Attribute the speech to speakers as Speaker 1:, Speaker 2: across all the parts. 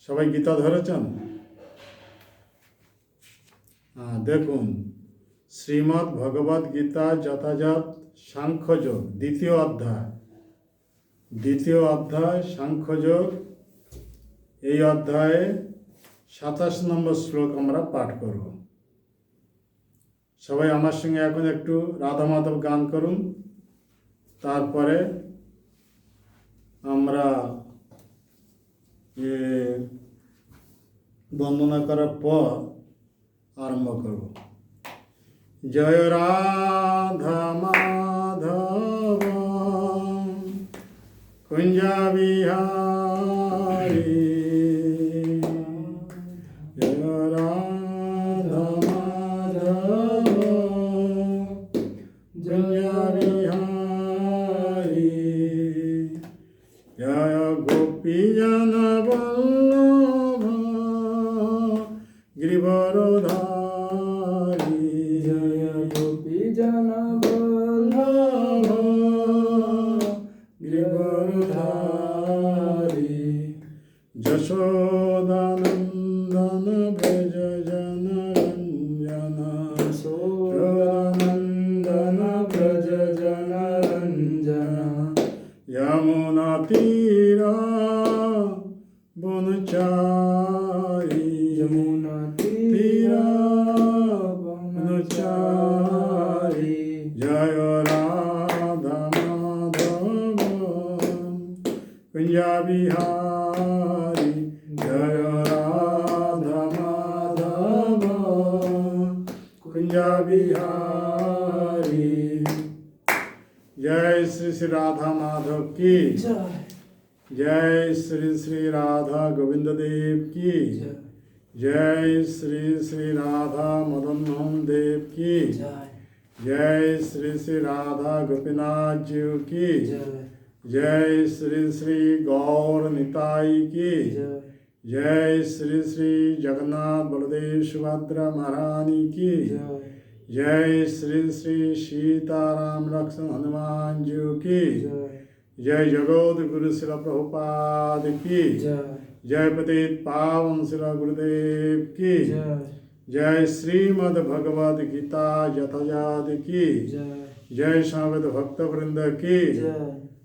Speaker 1: সবাই গীতা ধরেছেন? দেখুন, শ্রীমদ্ ভগবদ গীতা যথাযথ সাংখ্যযোগ দ্বিতীয় অধ্যায় সাংখ্যযোগ। এই অধ্যায়ে ২৭ নম্বর শ্লোক আমরা পাঠ করব। সবাই আমার সঙ্গে এখন একটু রাধা মাধব গান করুন, তারপরে আমরা বন্দনা করার পর আরম্ভ করব। জয় রাধা মাধব কুঞ্জা বিহারী, জয় রাধা মাধব কুঞ্জা বিহারী, জয় গোপীজন বল্লভ গিরিবরধারী,
Speaker 2: জয় গোপীজন বল্লভ
Speaker 1: গিরিবরধারী, যশোদানন্দন ব্রজ জনরঞ্জন,
Speaker 2: যশোদানন্দন ব্রজ জনরঞ্জন,
Speaker 1: যমুনা তীরা বনচারী,
Speaker 2: যমুনা তীরা বনচারী,
Speaker 1: জয় রাধা মাধব কুঞ্জা বিহারী, জয় রাধা মাধব কুঞ্জা বিহারী। जय श्री श्री राधा माधव की, जय श्री श्री राधा गोविंद देव की, जय श्री श्री राधा मदन मोहन देव की, जय श्री श्री राधा गोपीनाथ जी की, जय श्री श्री गौर निताई की, जय श्री श्री जगन्नाथ बलदेव सुभद्रा महारानी की, जय श्री श्री सीताराम लक्ष्मण हनुमान जी की, जय जगत गुरु शिला प्रभुपाद की, जय पतित पावन शिला गुरुदेव की, जय श्रीमद् भगवद गीता यथायथ की, जय समवेत भक्त वृंद की,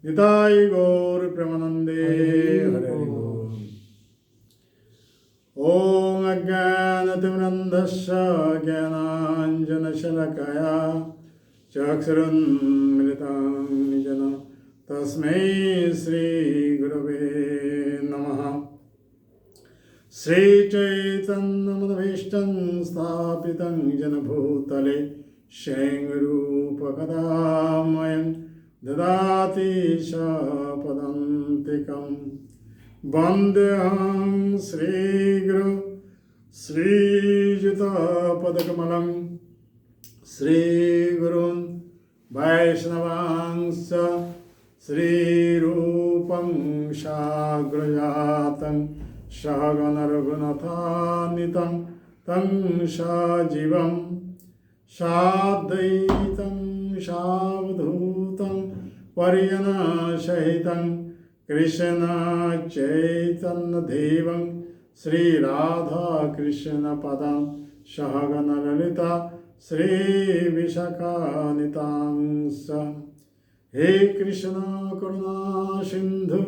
Speaker 1: निताई गौर प्रेमानंदे हरे बोल। ओम अज्ञानतिमिरन्धस्य ज्ञानाञ्जनशलाकया चक्षुरुन्मिलितं येन तस्मै श्रीगुरवे नमः। श्रीचैतन्यमनभीष्टं स्थापितं येन भूतले स्वयं रूपकदामयं ददाति पदान्तिकम्। वन्देऽहं श्रीगुरु श्रीयुतपदकमलं श्रीगुरुन् वैष्णवांश्च श्रीरूपं साग्रजातं सहगणरघुनाथान्वितं तं सजीवं साद्वैतं सावधूतं परिजनसहितं कृष्ण चैतन्य देवं श्री राधा कृष्ण पदं सहगण ललिता श्री विशाखान्वितांश्च। हे कृष्ण करुणा सिंधु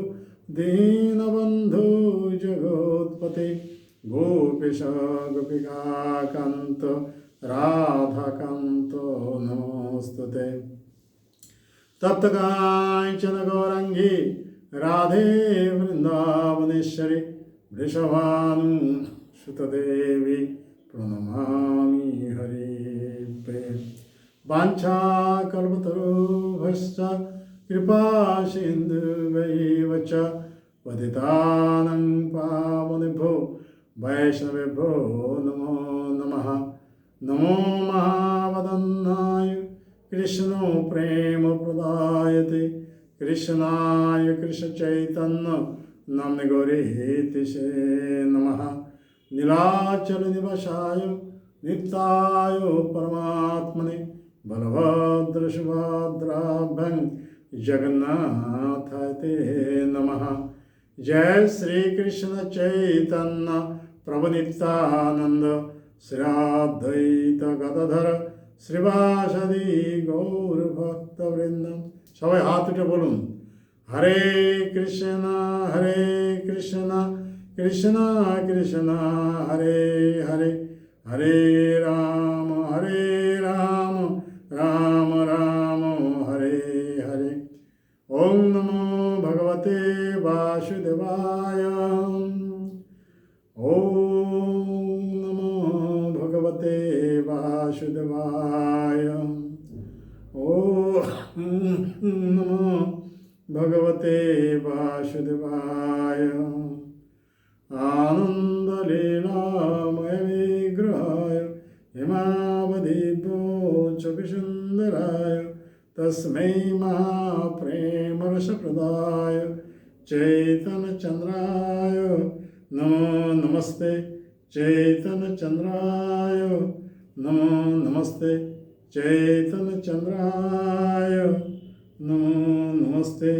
Speaker 1: दीनबंधु जगोत्पते गोपेश गोपिकाकांत राधाकांत नमोस्तुते। तप्तकांचन गौरंगी राधे वृंदावनेश्वरी वृषभानुसुतदेवी प्रणमामि हरिप्रिये। वाञ्छाकल्पतरुभ्यश्च कृपासिन्धुभ्यैव च पतितानां पावनेभ्यो वैष्णवेभ्यो नमो नमः। नमो महावदन्नाय कृष्णो प्रेम प्रदायते कृष्णाय कृष्ण चैतन्य नाम्ने गौरीतिसे नमः। नीलाचल निवासाय नित्याय परमात्मने बलभद्र सुभद्राभ्यां जगन्नाथाय ते नमः। जय श्री कृष्ण चैतन्य प्रभु नित्यानंद श्री अद्वैत गदाधर श्रीवासदि गौर भक्त वृंद। সবাই হাত উঠে বলুন, হরে কৃষ্ণ কৃষ্ণ কৃষ্ণ হরে হরে, হরে রাম রাম রাম হরে হরে। ওম নমো ভগবতে বাসুদেবায়। ওম নমো ভগবতে বাসুদেবায়। ওম নমো ভগবতে বাসুদেবায়। आनंद लीलामय विग्रहाय हिमावदीपो चोखसुन्दराय तस्मै महाप्रेमरसप्रदाय चैतन्यचन्द्राय नमो नमस्ते। चैतन्यचन्द्राय नमो नमस्ते। चैतन्यचन्द्राय नमो नमस्ते।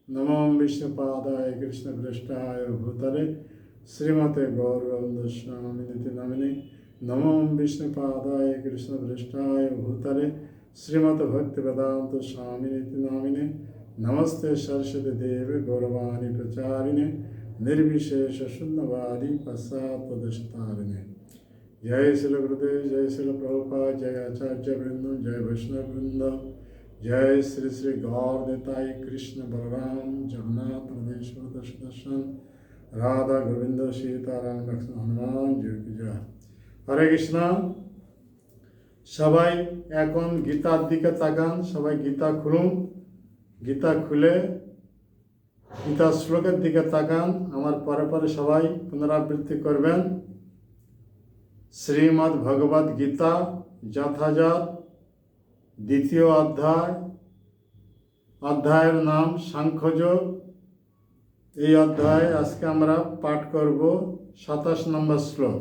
Speaker 1: नमो विष्णुपादाय कृष्णपृष्ठाय भूतले श्रीमते गौरवंद स्वामिनिति नामिने। नमो विष्णुपादाय कृष्णपृष्ठाय भूतले श्रीमद् भक्तिवेदांत स्वामिनिति नामिने। नमस्ते सरस्वती देवे गौरवाणी प्रचारिणे निर्विशेष शून्यवादी पश्चात्पदशतारिणे। जय श्री गुरुदेव, जय श्री प्रभुपाद, जय आचार्य वृंद, जय वैष्णव वृंद। जय श्री श्री गौर निताई कृष्ण बलराम जगन्नाथ परमेश्वर दर्शन राधा गोविंद सीताराम लक्ष्मण हनुमान जी की जय। हरे কৃষ্ণ। সবাই এখন গীতার দিকে তাকান, সবাই গীতা খুলুন। গীতা খুলে গীতার শ্লোকের দিকে তাকান। আমার পরে পরে সবাই পুনরাবৃত্তি করবেন। শ্রীমদ্ ভগবদ গীতা যথাযথ দ্বিতীয় অধ্যায়, অধ্যায়ের নাম সাংখ্যযোগ। এই অধ্যায়ে আজকে আমরা পাঠ করব 27 নম্বর শ্লোক।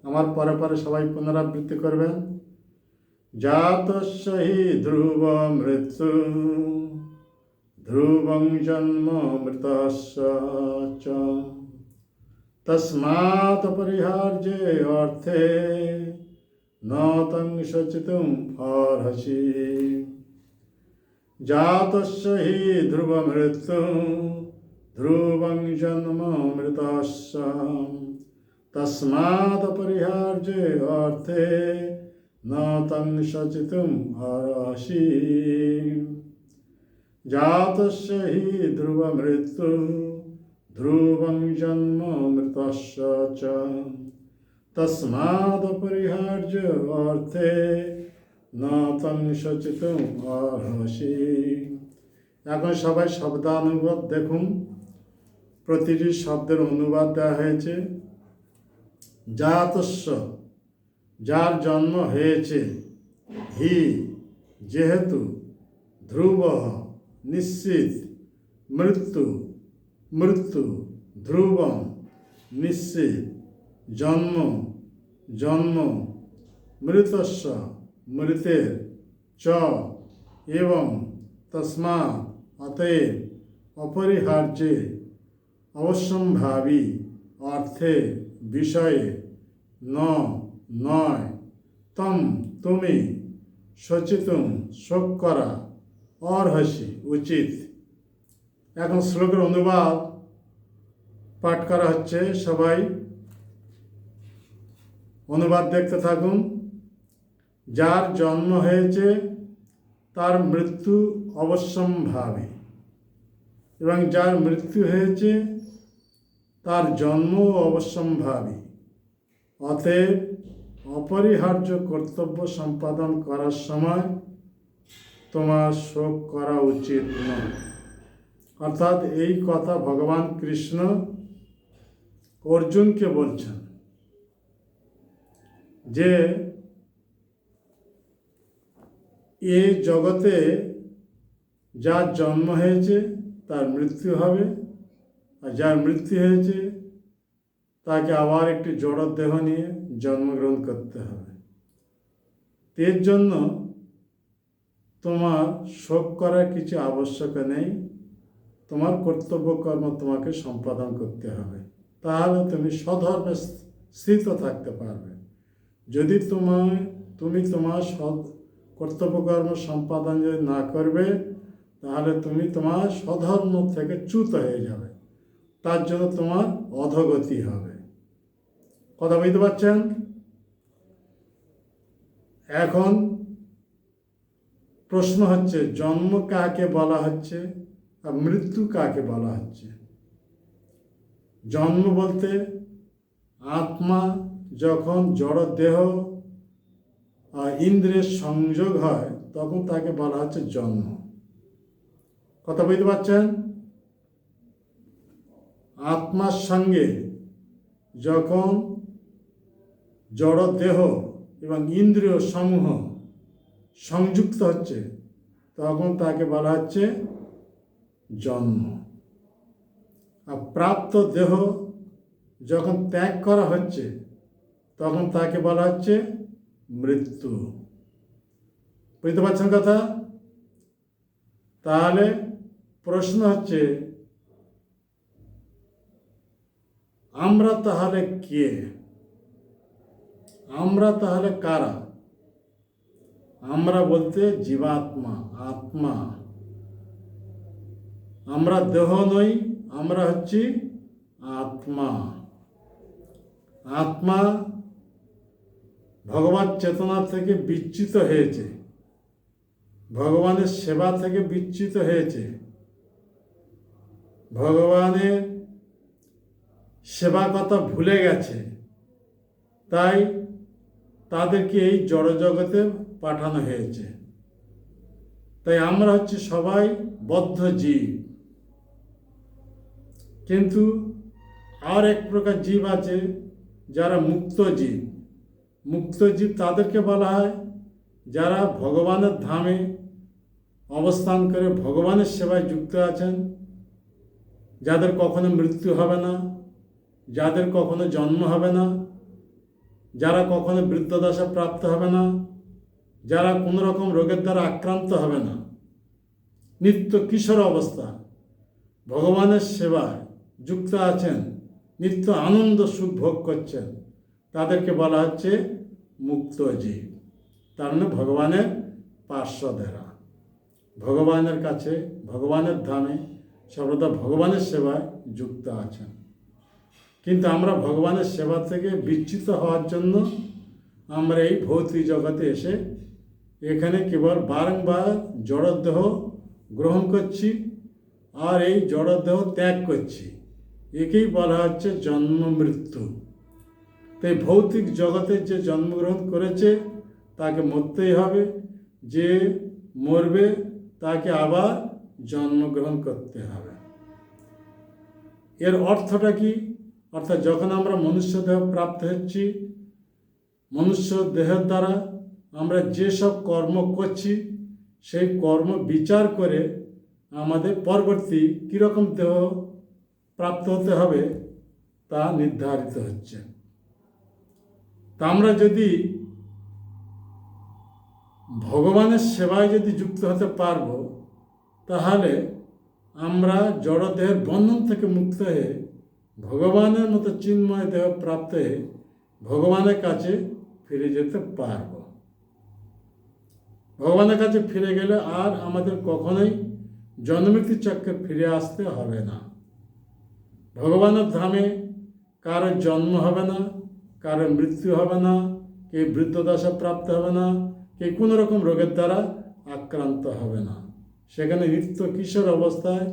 Speaker 1: আমার পরে পরে সবাই পুনরাবৃত্তি করবেন। জাতস্য হি ধ্রুব মৃত্যু ধ্রুবং জন্ম মৃতস্য চ তস্মাৎ পরিহার্যে অর্থে न तं शचितुं अर्हसि। जातस्य हि ध्रुवमृत्यु ध्रुवं जन्म मृतस्य तस्मात् परिहार्ये अर्थे न तं शचितुं अर्हसि। जातस्य हि ध्रुवमृत्यु ध्रुवं जन्म मृतस्य च तस्माद् परिहार्य अर्थे न तं शचितुं अर्हसि। এখন সবাই শব্দানুবাদ দেখুন। প্রতিটি শব্দের অনুবাদ দেওয়া হয়েছে। জাতস্য যার জন্ম হয়েছে, হি যেহেতু, ধ্রুব নিশ্চিত, মৃত্যু মৃত্যু, ধ্রুবম নিশ্চিত, জন্ম জন্ম, মৃতস্য মৃতের, চ এবং তস্মাৎ অতএব, অপরিহার্যে অবশ্যম্ভাবী, অর্থে বিষয়ে, ন নয়, তম তুমি, সচেতন শোক করা, অর্হসি উচিত। এখন শ্লোকের অনুবাদ পাঠ করা হচ্ছে। সবাই অনুবাদ দেখতে থাকুন। যার জন্ম হয়েছে তার মৃত্যু অবশ্যম্ভাবী, এবং যার মৃত্যু হয়েছে তার জন্ম অবশ্যম্ভাবী। অতএব অপরিহার্য কর্তব্য সম্পাদন করার সময় তোমার শোক করা উচিত নয়। অর্থাৎ এই কথা ভগবান কৃষ্ণ অর্জুনকে বলছেন যে এই জগতে যার জন্ম হয়েছে তার মৃত্যু হবে, আর যার মৃত্যু হয়েছে তাকে আবার একটি জড় দেহ নিয়ে জন্মগ্রহণ করতে হবে। এর জন্য তোমার শোক করার কিছু আবশ্যক নেই, তোমার কর্তব্য কর্ম তোমাকে সম্পাদন করতে হবে, তাহলে তুমি স্বধর্মে স্থিত থাকতে পারবে। যদি তুমি তোমার কর্তব্যকর্ম সম্পাদন যদি না করবে, তাহলে তুমি তোমার স্বধর্ম থেকে চ্যুত হয়ে যাবে, তার জন্য তোমার অধোগতি হবে। কথা বুঝতে পারছেন? এখন প্রশ্ন হচ্ছে, জন্ম কাকে বলা হচ্ছে আর মৃত্যু কাকে বলা হচ্ছে? জন্ম বলতে আত্মা যখন জড় দেহ আর ইন্দ্রিয়ের সংযোগ হয় তখন তাকে বলা হচ্ছে জন্ম। কথা বুঝতে পারছেন? আত্মার সঙ্গে যখন জড় দেহ এবং ইন্দ্রিয় সমূহ সংযুক্ত হচ্ছে তখন তাকে বলা হচ্ছে জন্ম। আর প্রাপ্ত দেহ যখন ত্যাগ করা হচ্ছে তখন তাকে বলা হচ্ছে মৃত্যু। বুঝতে পারছেন কথা? তাহলে প্রশ্ন হচ্ছে, আমরা তাহলে কে? আমরা তাহলে কারা? আমরা বলতে জীবাত্মা, আত্মা। আমরা দেহ নই, আমরা হচ্ছি আত্মা। আত্মা ভগবান চেতনা থেকে বিচ্যুত হয়েছে, ভগবানের সেবা থেকে বিচ্যুত হয়েছে, ভগবানের সেবা কথা ভুলে গেছে, তাই তাদেরকে এই জড়জগতে পাঠানো হয়েছে। তাই আমরা হচ্ছে সবাই বদ্ধ জীব। কিন্তু আর এক প্রকার জীব আছে যারা মুক্ত জীব। মুক্ত জীব তাদেরকে বলা হয় যারা ভগবানের ধামে অবস্থান করে ভগবানের সেবায় যুক্ত আছেন, যাদের কখনো মৃত্যু হবে না, যাদের কখনো জন্ম হবে না, যারা কখনো বৃদ্ধদশা প্রাপ্ত হবে না, যারা কোনো রকম রোগের দ্বারা আক্রান্ত হবে না, নিত্য কিশোর অবস্থা ভগবানের সেবায় যুক্ত আছেন, নিত্য আনন্দ সুখ ভোগ করছেন, তাদেরকে বলা হচ্ছে মুক্ত জীব। তার মানে ভগবানের পার্শ্বদেরা, ভগবানের কাছে, ভগবানের ধামে সর্বদা ভগবানের সেবায় যুক্ত আছেন। কিন্তু আমরা ভগবানের সেবা থেকে বিচ্যুত হওয়ার জন্য আমরা এই ভৌতিক জগতে এসে এখানে কেবল বারংবার জড়দেহ গ্রহণ করছি আর এই জড়দেহ ত্যাগ করছি। একেই বলা হচ্ছে জন্ম মৃত্যু। তাই ভৌতিক জগতে যে জন্মগ্রহণ করেছে তাকে মরতেই হবে, যে মরবে তাকে আবার জন্মগ্রহণ করতে হবে। এর অর্থটা কি? অর্থাৎ যখন আমরা মনুষ্য দেহ প্রাপ্ত হচ্ছি, মনুষ্য দেহের দ্বারা আমরা যেসব কর্ম করছি সেই কর্ম বিচার করে আমাদের পরবর্তী কীরকম দেহ প্রাপ্ত হতে হবে তা নির্ধারিত হচ্ছে। তা আমরা যদি ভগবানের সেবায় যদি যুক্ত হতে পারবো, তাহলে আমরা জড়দেহের বন্ধন থেকে মুক্ত হয়ে ভগবানের মতো চিন্ময় দেহ প্রাপ্ত হয়ে ভগবানের কাছে ফিরে যেতে পারব। ভগবানের কাছে ফিরে গেলে আর আমাদের কখনোই জন্মমৃত্যু চক্রে ফিরে আসতে হবে না। ভগবানের ধামে কারো জন্ম হবে না, কারো মৃত্যু হবে না, কেউ বৃদ্ধদশা প্রাপ্ত হবে না, কেউ কোনো রকম রোগের দ্বারা আক্রান্ত হবে না। সেখানে নিত্য কিশোর অবস্থায়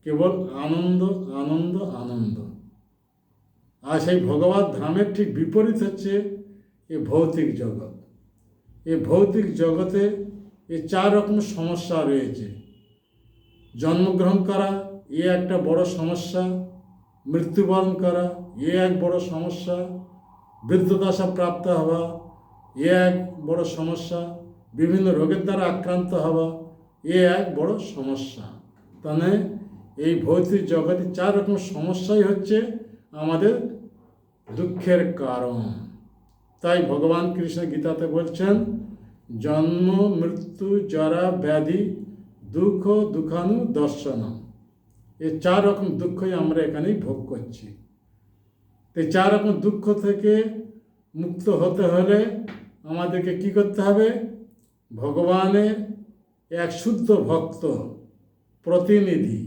Speaker 1: কেবল আনন্দ আনন্দ আনন্দ। আর সেই ভগবত ধামের ঠিক বিপরীত হচ্ছে এই ভৌতিক জগৎ। এই ভৌতিক জগতে এই 4 রকম সমস্যা রয়েছে। জন্মগ্রহণ করা এ একটা বড় সমস্যা, মৃত্যুবরণ করা এ এক বড় সমস্যা, বৃদ্ধদশা প্রাপ্ত হওয়া এ এক বড় সমস্যা, বিভিন্ন রোগের দ্বারা আক্রান্ত হওয়া এ এক বড় সমস্যা। তাহলে এই ভৌতিক জগতে 4 রকম সমস্যাই হচ্ছে আমাদের দুঃখের কারণ। তাই ভগবান কৃষ্ণ গীতাতে বলছেন জন্ম মৃত্যু জরা ব্যাধি দুঃখ দুঃখানু দর্শনম। এই 4 রকম দুঃখই আমরা এখানেই ভোগ করছি। এই 4 রকম দুঃখ থেকে মুক্ত হতে হলে আমাদেরকে কি করতে হবে? ভগবানের এক শুদ্ধ ভক্ত, প্রতিনিধি,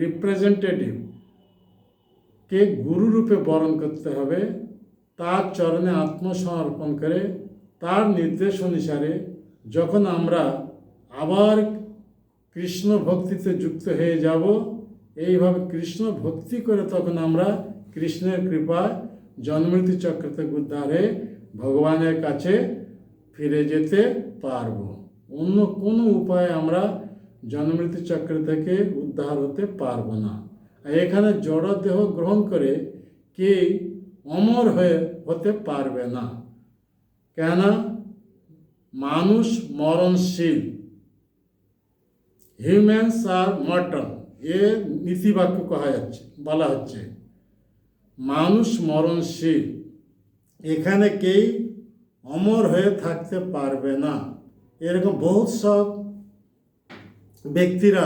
Speaker 1: রিপ্রেজেন্টেটিভ কে গুরুরূপে বরণ করতে হবে। তার চরণে আত্মসমর্পণ করে তার নির্দেশ অনুসারে যখন আমরা আবার কৃষ্ণ ভক্তিতে যুক্ত হয়ে যাব, এইভাবে কৃষ্ণ ভক্তি করে তখন আমরা কৃষ্ণের কৃপায় জন্মমৃত্যু চক্র থেকে উদ্ধারে ভগবানের কাছে ফিরে যেতে পারব। অন্য কোনো উপায়ে আমরা জন্মমৃত্যু চক্র থেকে উদ্ধার হতে পারবো না। আর এখানে জড় দেহ গ্রহণ করে কেই অমর হতে পারবে না। কেন? মানুষ মরণশীল, হিউম্যানস আর মর্টাল, এ নীতিবাক্য বলা হচ্ছে। মানুষ মরণশীল, এখানে কেই অমর হয়ে থাকতে পারবে না। এরকম বহুত সব ব্যক্তিরা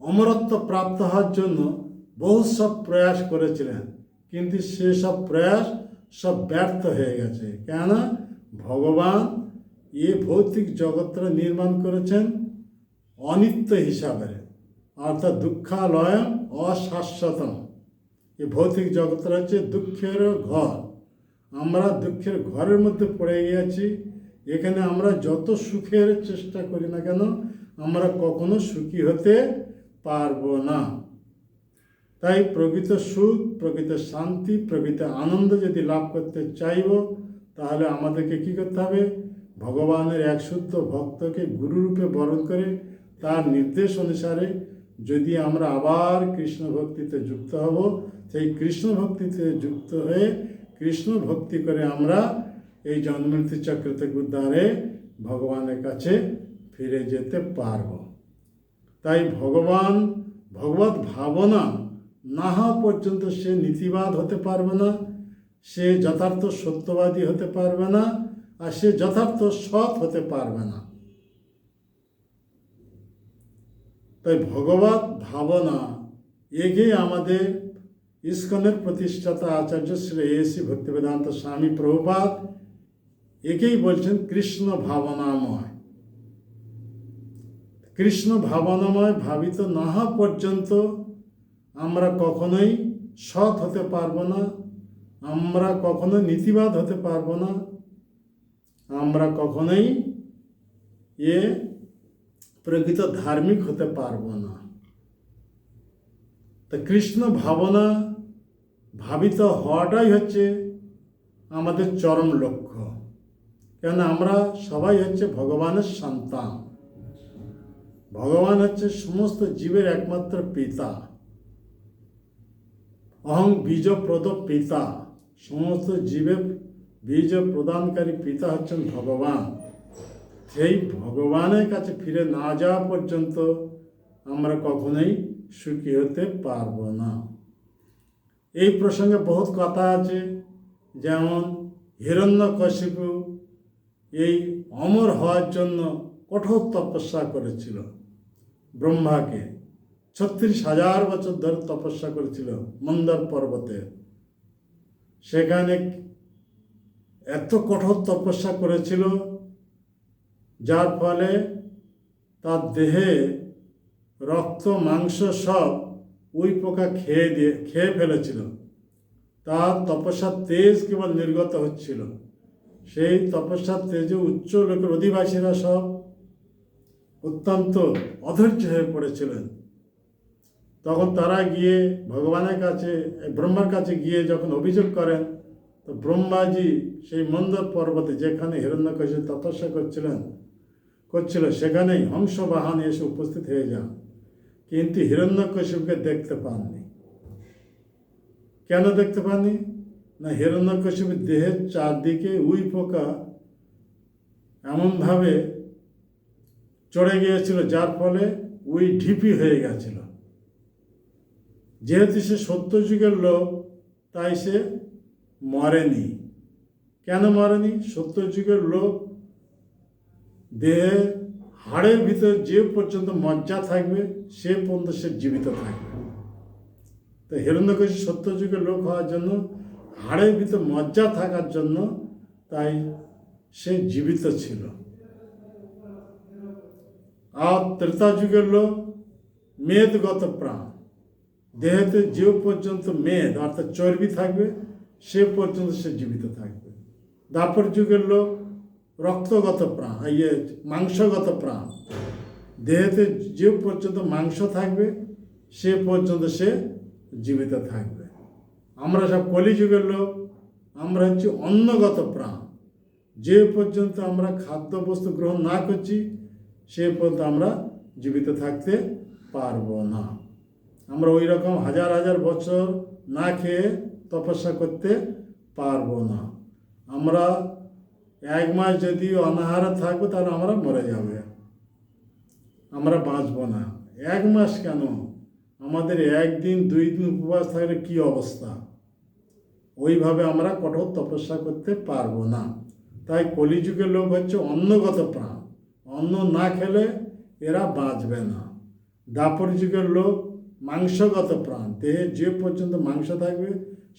Speaker 1: অমরত্ব প্রাপ্ত হওয়ার জন্য বহু সব প্রয়াস করেছিলেন, কিন্তু সেসব প্রয়াস সব ব্যর্থ হয়ে গেছে। কেন? ভগবান এই ভৌতিক জগৎটা নির্মাণ করেছেন অনিত্য হিসাবে, অর্থাৎ দুঃখালয়ম অশাশ্বতম। এই ভৌতিক জগৎটা হচ্ছে দুঃখের ঘর। আমরা দুঃখের ঘরের মধ্যে পড়ে গিয়েছি। এখানে আমরা যত সুখের চেষ্টা করি না কেন, আমরা কখনো সুখী হতে পারবো না। তাই প্রকৃত সুখ, প্রকৃত শান্তি, প্রকৃত আনন্দ যদি লাভ করতে চাইব, তাহলে আমাদেরকে কী করতে হবে? ভগবানের এক শুদ্ধ ভক্তকে গুরুরূপে বরণ করে তার নির্দেশ অনুসারে যদি আমরা আবার কৃষ্ণ ভক্তিতে যুক্ত হব, সেই কৃষ্ণ ভক্তিতে যুক্ত হয়ে কৃষ্ণ ভক্তি করে আমরা এই জন্মমৃত্যু চক্র থেকে উদ্ধারে ভগবানের কাছে ফিরে যেতে পারব। তাই ভগবত ভাবনা না হওয়া পর্যন্ত সে নীতিবাদ হতে পারবে না, সে যথার্থ সত্যবাদী হতে পারবে না, আর সে যথার্থ সৎ হতে পারবে না। তাই ভগবত ভাবনা এগিয়ে আমাদের ইস্কনের প্রতিষ্ঠাতা আচার্য শ্রী এসি ভক্তিবেদান্ত স্বামী প্রভুপাদ একেই বলছেন কৃষ্ণ ভাবনাময়। কৃষ্ণ ভাবনাময় ভাবিত না হওয়া পর্যন্ত আমরা কখনোই সৎ হতে পারবো না, আমরা কখনোই নীতিবাদ হতে পারবো না, আমরা কখনোই প্রকৃত ধার্মিক হতে পারবো না। তা কৃষ্ণ ভাবনা ভাবিত হওয়াটাই হচ্ছে আমাদের চরম লক্ষ্য। কেন? আমরা সবাই হচ্ছে ভগবানের সন্তান। ভগবান হচ্ছে সমস্ত জীবের একমাত্র পিতা। অহং বীজপ্রদ পিতা, সমস্ত জীবের বীজ প্রদানকারী পিতা হচ্ছেন ভগবান। সেই ভগবানের কাছে ফিরে না যাওয়া পর্যন্ত আমরা কখনোই সুখী হতে পারবো না। এই প্রসঙ্গে বহুত কথা আছে, যেমন হিরণ্যকশিপু এই অমর হওয়ার জন্য কঠোর তপস্যা করেছিল। ব্রহ্মাকে 36,000 বছর ধরে তপস্যা করেছিল মন্দর পর্বতে। সেখানে এত কঠোর তপস্যা করেছিল, যার ফলে তার দেহে রক্ত মাংস সব ওই পোকা খেয়ে ফেলেছিল। তার তপস্যার তেজ কেবল নির্গত হচ্ছিল। সেই তপস্যার তেজে উচ্চ লোকের অধিবাসীরা সব অত্যন্ত অধৈর্য হয়ে পড়েছিলেন। তখন তারা গিয়ে ভগবানের কাছে, ব্রহ্মার কাছে গিয়ে যখন অভিযোগ করেন, তো ব্রহ্মাজি সেই মন্দর পর্বতে যেখানে হিরণ্যকশিপু তপস্যা করছিল সেখানেই হংস বাহনে এসে উপস্থিত হয়ে যান, কিন্তু হিরণ্যকশিপুকে দেখতে পাননি। কেন দেখতে পাননি? না, হিরণ্যকশিপুর দেহের চারদিকে উই পোকা এমনভাবে চড়ে গিয়েছিল, যার ফলে উই ঢিপি হয়ে গেছিল। যেহেতু সে সত্যযুগের লোক, তাই সে মরেনি। কেন মরেনি? সত্যযুগের লোক দেহে হাড়ের ভিতর যে পর্যন্ত মজ্জা থাকবে সে পর্যন্ত সে জীবিত থাকবে। তো হিরণ্যকশিপু সত্যযুগের লোক হওয়ার জন্য, হাড়ের ভিতর মজ্জা থাকার জন্য তাই সে জীবিত ছিল। আর ত্রেতা যুগের লোক মেদগত প্রাণ, দেহেতে যে পর্যন্ত মেদ অর্থাৎ চর্বি থাকবে সে পর্যন্ত সে জীবিত থাকবে। দ্বাপর যুগের লোক রক্তগত প্রাণ, মাংসগত প্রাণ, দেহেতে যে পর্যন্ত মাংস থাকবে সে পর্যন্ত সে জীবিত থাকবে। আমরা সব কলিযুগের লোক, আমরা হচ্ছে অন্নগত প্রাণ, যে পর্যন্ত আমরা খাদ্যবস্তু গ্রহণ না করছি সে পর্যন্ত আমরা জীবিত থাকতে পারবো না। আমরা ওই রকম হাজার হাজার বছর না খেয়ে তপস্যা করতে পারবো না। আমরা 1 মাস যদি অনাহারে থাকবো তাহলে আমরা মরে যাবে, আমরা বাঁচবো না। 1 মাস কেন, আমাদের 1 দিন 2 দিন উপবাস থাকলে কি অবস্থা, ওইভাবে আমরা কঠোর তপস্যা করতে পারবো না। তাই কলিযুগের লোক হচ্ছে অন্নগত প্রাণ, অন্ন না খেলে এরা বাঁচবে না। দ্বাপর যুগের লোক মাংসগত প্রাণ, দেহে যে পর্যন্ত মাংস থাকবে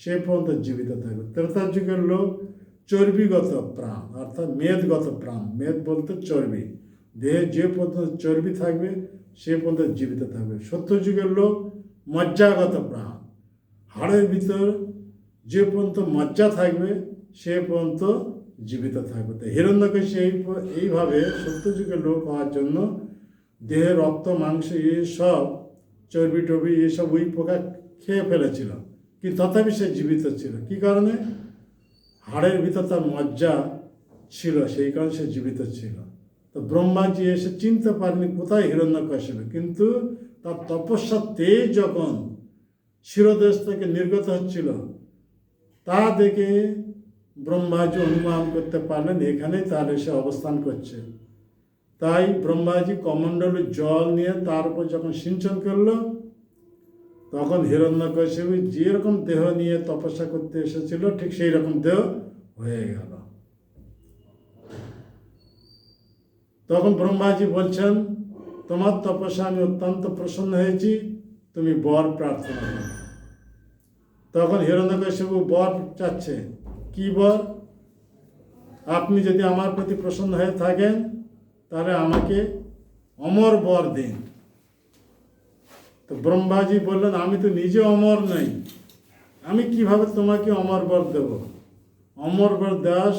Speaker 1: সে পর্যন্ত জীবিত থাকবে। ত্রেতা যুগের লোক চর্বিগত প্রাণ অর্থাৎ মেদগত প্রাণ, মেদ বলতে চর্বি, দেহে যে পর্যন্ত চর্বি থাকবে সে পর্যন্ত জীবিত থাকবে। সত্যযুগের লোক মজ্জাগত প্রাণ, হাড়ের ভিতর যে পর্যন্ত মজ্জা থাকবে সে পর্যন্ত জীবিত থাকবে। তো হিরণ্যকশিপু এইভাবে সত্যযুগের লোক হওয়ার জন্য দেহে রক্ত মাংস এসব চর্বি টর্বি এসব ওই পোকা খেয়ে ফেলেছিল, কিন্তু তথাপি সে জীবিত ছিল। কি কারণে? হাড়ের ভিতর তার মজ্জা ছিল, সেই কারণে সে জীবিত ছিল। তো ব্রহ্মাজি এসে চিনতে পারেনি কোথায় হিরণ্যকশিপু, কিন্তু তার তপস্যার তেজ যখন শিরদেশ থেকে নির্গত হচ্ছিল তা দেখে ব্রহ্মাজি অনুমান করতে পারলেন এখানেই তার এসে অবস্থান করছে। তাই ব্রহ্মাজি কমণ্ডলে জল নিয়ে তার উপর যখন সিঞ্চন করলো তখন হিরণ্যকশিপু যেরকম দেহ নিয়ে তপস্যা করতে এসেছিল ঠিক সেই রকম দেহ হয়ে গেল। তখন ব্রহ্মাজি বলছেন, তোমার তপস্যা আমি অত্যন্ত প্রসন্ন হয়েছি, তুমি বর প্রার্থনা করো। তখন হিরণ্যকশিপু বর চাচ্ছে। কি বর? আপনি যদি আমার প্রতি প্রসন্ন হয়ে থাকেন তাহলে আমাকে অমর বর দিন। তো ব্রহ্মাজি বললেন, আমি তো নিজে অমর নই, আমি কিভাবে তোমাকে অমর বর দেব? অমর বর দেওয়ার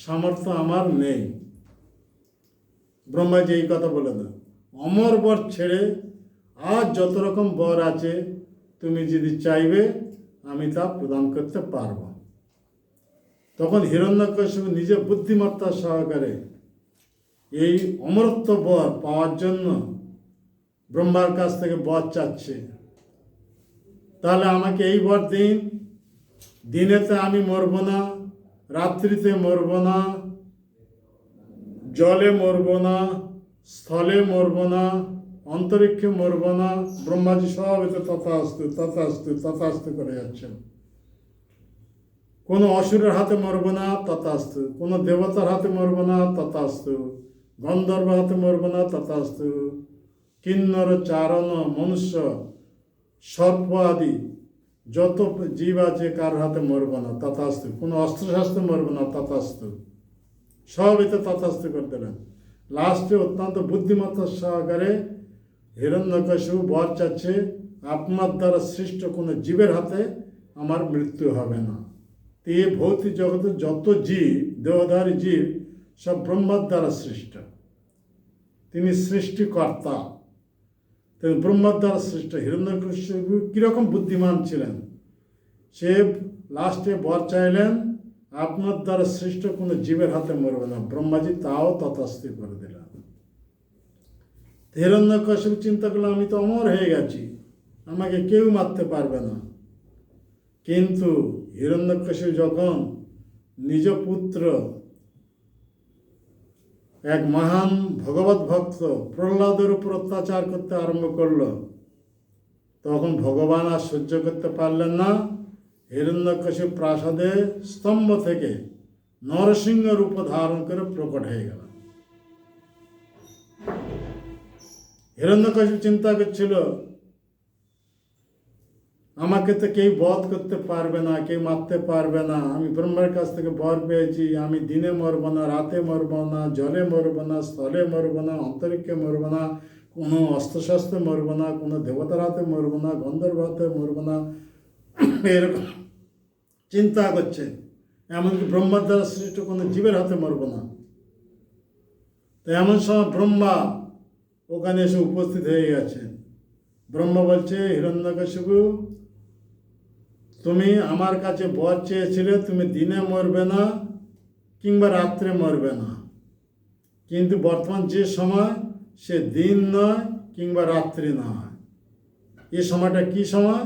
Speaker 1: সামর্থ্য আমার নেই। ব্রহ্মাজি এই কথা বলে দেন, অমর বর ছেড়ে আর যত রকম বর আছে তুমি যদি চাইবে আমি তা প্রদান করতে পারব। তখন হিরণ্যকশিপু নিজে বুদ্ধিমত্তা সহকারে এই অমরত্ব বর পাওয়ার জন্য ব্রহ্মার কাছ থেকে বর চাচ্ছে। তাহলে আমাকে এই বর দিন, দিনেতে আমি মরব না, রাত্রিতে মরব না, জলে মরব না, স্থলে মরব না, অন্তরিক্ষে মরব না। ব্রহ্মাজি সব এতে তথাস্তু তথাস্তু তথাস্তু করে যাচ্ছেন। কোনো অসুরের হাতে মরব না, তথাস্তু। কোনো দেবতার হাতে মরব না, তথাস্তু। গন্ধর্ব হাতে মরব না, তথাস্তু। কিন্নর চারণ মনুষ্য সর্প আদি যত জীব আছে কার হাতে মরব না, তথাস্তু। কোনো অস্ত্রশাস্ত্রে মরব না, তথাস্তু। সব এতে তথাস্তু করে দিলেন। লাস্টে অত্যন্ত বুদ্ধিমত্তার সহকারে হিরণ্যকশিপু বর চাচ্ছে, আপনার দ্বারা সৃষ্ট কোনো জীবের হাতে আমার মৃত্যু হবে না। এই ভৌতিক জগতে যত জীব, দেহধারী জীব, সব ব্রহ্মার দ্বারা সৃষ্ট। তিনি সৃষ্টিকর্তা, তিনি ব্রহ্মার দ্বারা সৃষ্ট। হিরণ্যকশিপু কীরকম বুদ্ধিমান ছিলেন, সে লাস্টে বর চাইলেন, আপনার দ্বারা সৃষ্ট কোনো জীবের হাতে মরবে না। ব্রহ্মাজি তাও তথাস্তু করে দিলেন। হিরণ্যকশিপু চিন্তা করলো, আমি তো অমর হয়ে গেছি, আমাকে কেউ মারতে পারবে না। কিন্তু হিরণ্যকশিপু যখন নিজ পুত্র এক মহান ভগবত ভক্ত প্রহ্লাদের উপর অত্যাচার করতে আরম্ভ করলো, তখন ভগবান আর সহ্য করতে পারলেন না। হিরণ্যকশিপু প্রাসাদে স্তম্ভ থেকে নরসিংহ রূপ ধারণ করে প্রকট হয়ে গেল। হিরণ্যকশিপু চিন্তা করছিল, আমাকে তো কেউ বধ করতে পারবে না, কেউ মারতে পারবে না, আমি ব্রহ্মার কাছ থেকে বর পেয়েছি, আমি দিনে মরব না, রাতে মরব না, জলে মরব না, স্থলে মরব না, অন্তরিক্ষে মরব না, কোনো অস্ত্রশস্ত্রে মরব না, কোনো দেবতার হাতে মরব না, গন্ধর্ব হাতে মরব না, এরকম চিন্তা করছে। এমনকি ব্রহ্মার দ্বারা সৃষ্ট কোনো জীবের হাতে মরব না। তো এমন সময় ব্রহ্মা ওখানে এসে উপস্থিত হয়ে গেছেন। ব্রহ্মা বলছে, হিরণ্যকশিপু, তুমি আমার কাছে বর চেয়েছিলে, তুমি দিনে মরবে না কিংবা রাত্রে মরবে না, কিন্তু বর্তমান যে সময় সে দিন নয় কিংবা রাত্রি নয়, এ সময়টা কি সময়?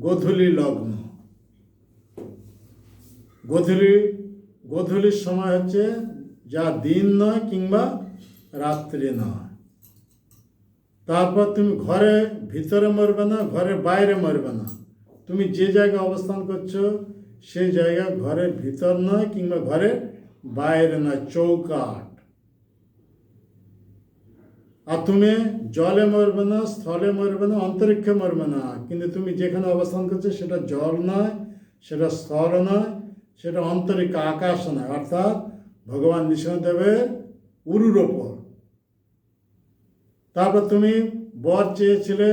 Speaker 1: গোধূলি লগ্ন। গোধূলির সময় হচ্ছে যা দিন নয় কিংবা রাত্রি নয়। তারপর তুমি ঘরে ভিতরে মরবে না, ঘরের বাইরে মরবে না, তুমি যে জায়গায় অবস্থান করছো সেই জায়গা ঘরের ভিতর নয় কিংবা ঘরের বাইরে নয়, চৌকাঠ। আর তুমি জলে মরবে না, স্থলে মরবে না, অন্তরিক্ষে মরবে না, কিন্তু তুমি যেখানে অবস্থান করছো সেটা জল নয়, সেটা স্থল নয়, সেটা অন্তরিক্ষ আকাশ নয়, অর্থাৎ ভগবান নৃসিংহদেবের উরুর ওপর। তারপর তুমি বর চেয়েছিলে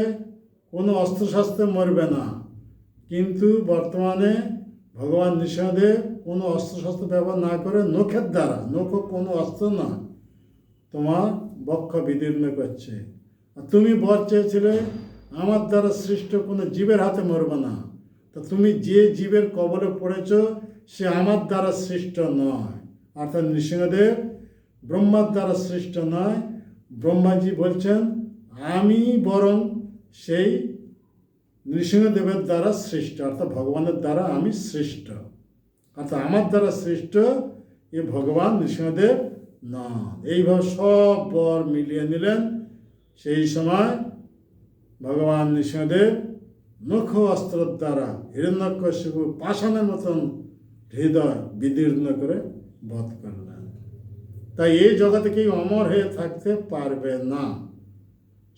Speaker 1: কোনো অস্ত্রশস্ত্রে মরবে না, কিন্তু বর্তমানে ভগবান নৃসিংহদেব কোনো অস্ত্রশস্ত্র ব্যবহার না করে নখের দ্বারা, নখ কোনো অস্ত্র না, তোমার বক্ষ বিদীর্ণ করছে। আর তুমি বর চেয়েছিলে আমার দ্বারা সৃষ্ট কোনো জীবের হাতে মরবে না, তো তুমি যে জীবের কবলে পড়েছ সে আমার দ্বারা সৃষ্ট নয়, অর্থাৎ নৃসিংহদেব ব্রহ্মার দ্বারা সৃষ্ট নয়। ব্রহ্মাজি বলছেন, আমি বরং সেই নৃসিংহদেবের দ্বারা সৃষ্ট, অর্থাৎ ভগবানের দ্বারা আমি সৃষ্ট, অর্থাৎ আমার দ্বারা সৃষ্ট এ ভগবান নৃসিংহদেব না। এইভাবে সব বর মিলিয়ে নিলেন। সেই সময় ভগবান নৃসিংহদেব নখ অস্ত্রের দ্বারা হিরণ্যকশিপু পাষাণের মতন হৃদয় বিদীর্ণ করে বধ করলেন। তাই এই জগতে কেউ অমর হয়ে থাকতে পারবে না,